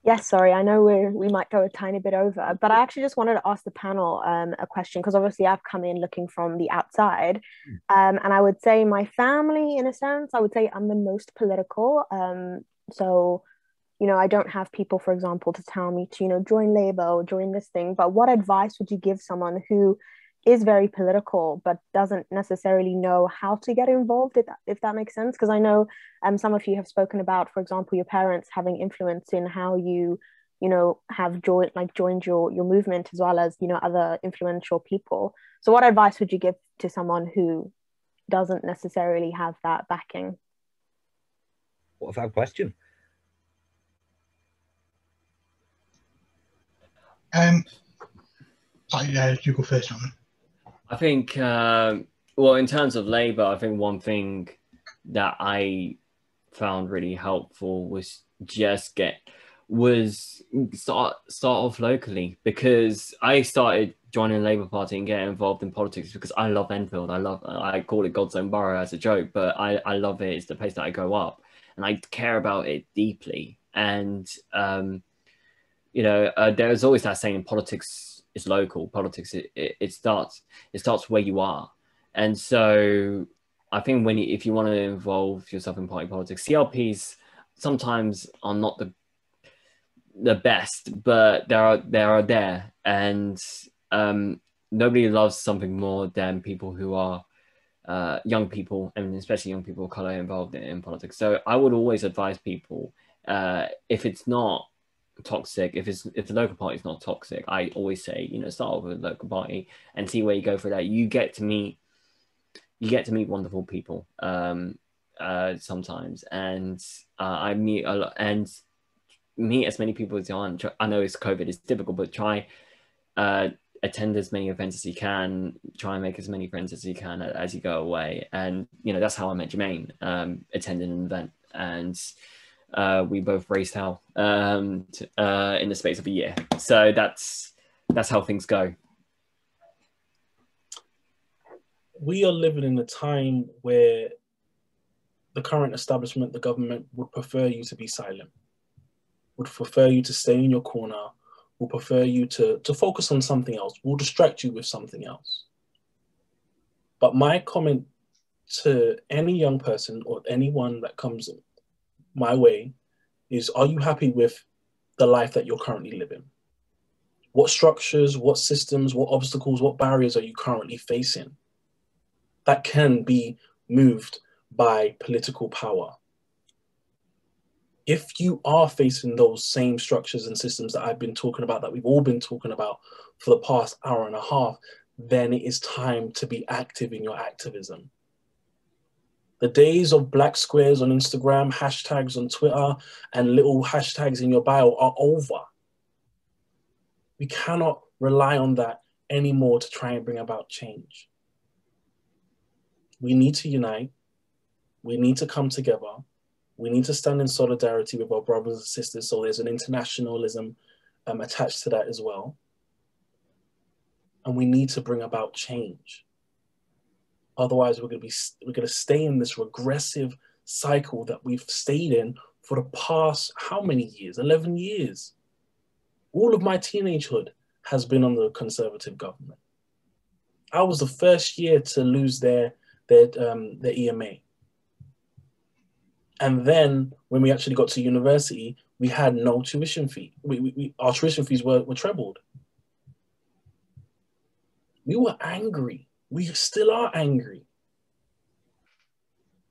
Yes, sorry, I know we might go a tiny bit over, but I actually just wanted to ask the panel a question, because obviously I've come in looking from the outside, and I would say my family, in a sense, I would say I'm the most political. So, I don't have people, for example, to tell me to, join Labour or join this thing, but what advice would you give someone who is very political but doesn't necessarily know how to get involved, if that makes sense? Because I know some of you have spoken about, for example, your parents having influence in how you have joined your movement, as well as other influential people. So what advice would you give to someone who doesn't necessarily have that backing? What a fab question. Sorry, you go first, Jermain. I think, well, in terms of Labour, I think one thing that I found really helpful was start off locally, because I started joining the Labour Party and getting involved in politics because I love Enfield. I call it God's own borough as a joke, but I love it. It's the place that I grow up, and I care about it deeply. And there's always that saying, politics is local. Politics, it starts where you are. And so I think if you want to involve yourself in party politics, CLPs sometimes are not the best, but they are there. And nobody loves something more than people who are young people, and especially young people of color, involved in politics. So I would always advise people, if it's not toxic, if the local party is not toxic, I always say, start off with a local party and see where you go for that. You get to meet wonderful people sometimes, and I meet a lot, and meet as many people as you want. I know it's COVID, it's difficult, but try attend as many events as you can, try and make as many friends as you can as you go away. And that's how I met Jermaine, attending an event, and we both raised hell in the space of a year. So that's how things go. We are living in a time where the current establishment, the government, would prefer you to be silent, would prefer you to stay in your corner, will prefer you to focus on something else, will distract you with something else. But my comment to any young person or anyone that comes my way is, are you happy with the life that you're currently living? What structures, what systems, what obstacles, what barriers are you currently facing that can be moved by political power? If you are facing those same structures and systems that I've been talking about, that we've all been talking about for the past hour and a half, then it is time to be active in your activism. The days of black squares on Instagram, hashtags on Twitter, and little hashtags in your bio are over. We cannot rely on that anymore to try and bring about change. We need to unite. We need to come together. We need to stand in solidarity with our brothers and sisters. So there's an internationalism attached to that as well. And we need to bring about change. Otherwise, we're going to stay in this regressive cycle that we've stayed in for the past, how many years? 11 years. All of my teenagehood has been under the Conservative government. I was the first year to lose their EMA. And then when we actually got to university, we had no tuition fee. Our tuition fees were trebled. We were angry. We still are angry.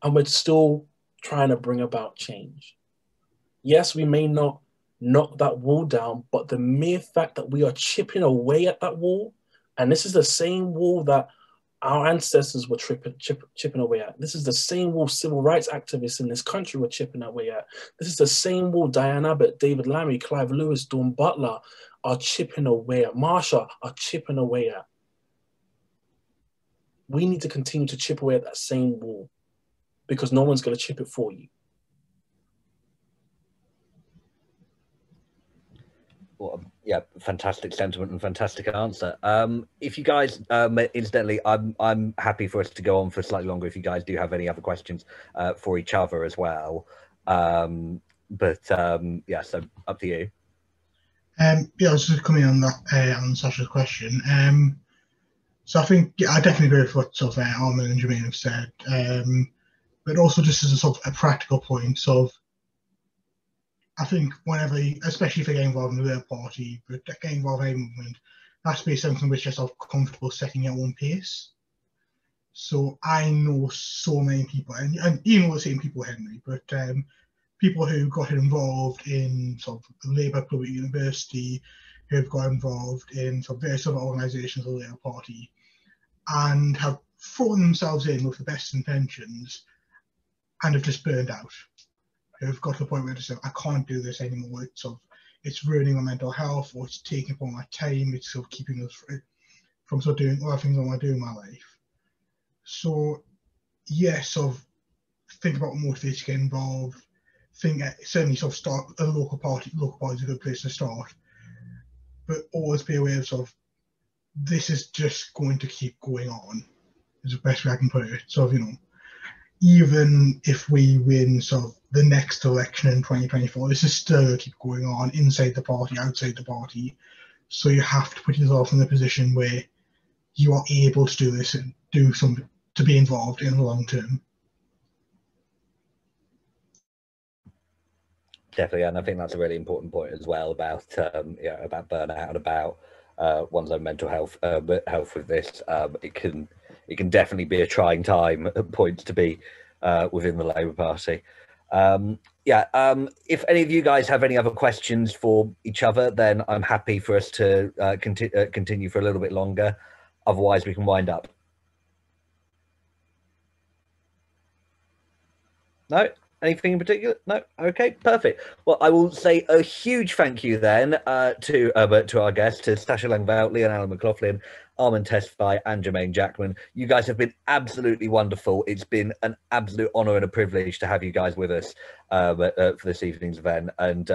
And we're still trying to bring about change. Yes, we may not knock that wall down, but the mere fact that we are chipping away at that wall, and this is the same wall that our ancestors were chipping away at. This is the same wall civil rights activists in this country were chipping away at. This is the same wall Diane Abbott, David Lammy, Clive Lewis, Dawn Butler are chipping away at. Marsha are chipping away at. We need to continue to chip away at that same wall because no one's going to chip it for you. Well, yeah, fantastic sentiment and fantastic answer. If you guys, incidentally, I'm happy for us to go on for slightly longer if you guys do have any other questions for each other as well. Yeah, so up to you. Yeah, I was just coming on that on Sasha's question. So I think I definitely agree with what sort of Armin and Jermaine have said, but also just as a sort of a practical point. So I think whenever, especially if they get involved in their party, but getting involved in a movement, has to be something which you're sort of comfortable setting your own pace. So I know so many people, and you know the same people, Henry, but people who got involved in sort of the Labour Club at university, who have got involved in sort of various other organisations of the Labour Party, and have thrown themselves in with the best intentions, and have just burned out. Who've got to the point where they say, I can't do this anymore. It's sort of, it's ruining my mental health, or it's taking up all my time. It's sort of keeping us from sort of doing other things I want to do in my life. So, yes, sort of think about what motivates to get involved. Think certainly sort of start a local party. Local party is a good place to start, but always be aware of sort of this is just going to keep going on. Is the best way I can put it. So, you know, even if we win sort of the next election in 2024, this is still going to keep going on inside the party, outside the party. So you have to put yourself in a position where you are able to do this and do something to be involved in the long term. Definitely, and I think that's a really important point as well about about burnout and about one's own mental health. Health with this, it can definitely be a trying time at points to be within the Labour Party. If any of you guys have any other questions for each other, then I'm happy for us to continue for a little bit longer. Otherwise, we can wind up. No? Anything in particular? No? Okay, perfect. Well, I will say a huge thank you then to our guests, to Sasha Langveld, Leon Allen McLaughlin, Armin Tesfay and Jermaine Jackman. You guys have been absolutely wonderful. It's been an absolute honour and a privilege to have you guys with us for this evening's event. And,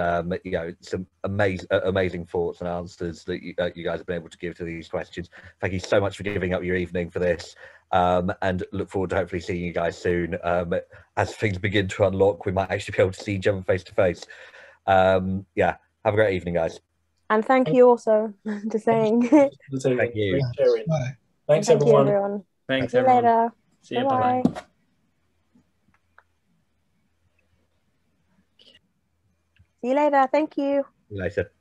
you know, some amazing thoughts and answers that you guys have been able to give to these questions. Thank you so much for giving up your evening for this. And look forward to hopefully seeing you guys soon. As things begin to unlock, we might actually be able to see each other face to face. Yeah, have a great evening, guys. And thank you also to saying. Thank you. Thanks, Thank everyone. you, everyone. Thanks, See you everyone. later. See you. Bye-bye. Bye-bye. See you later. Thank you. See you later.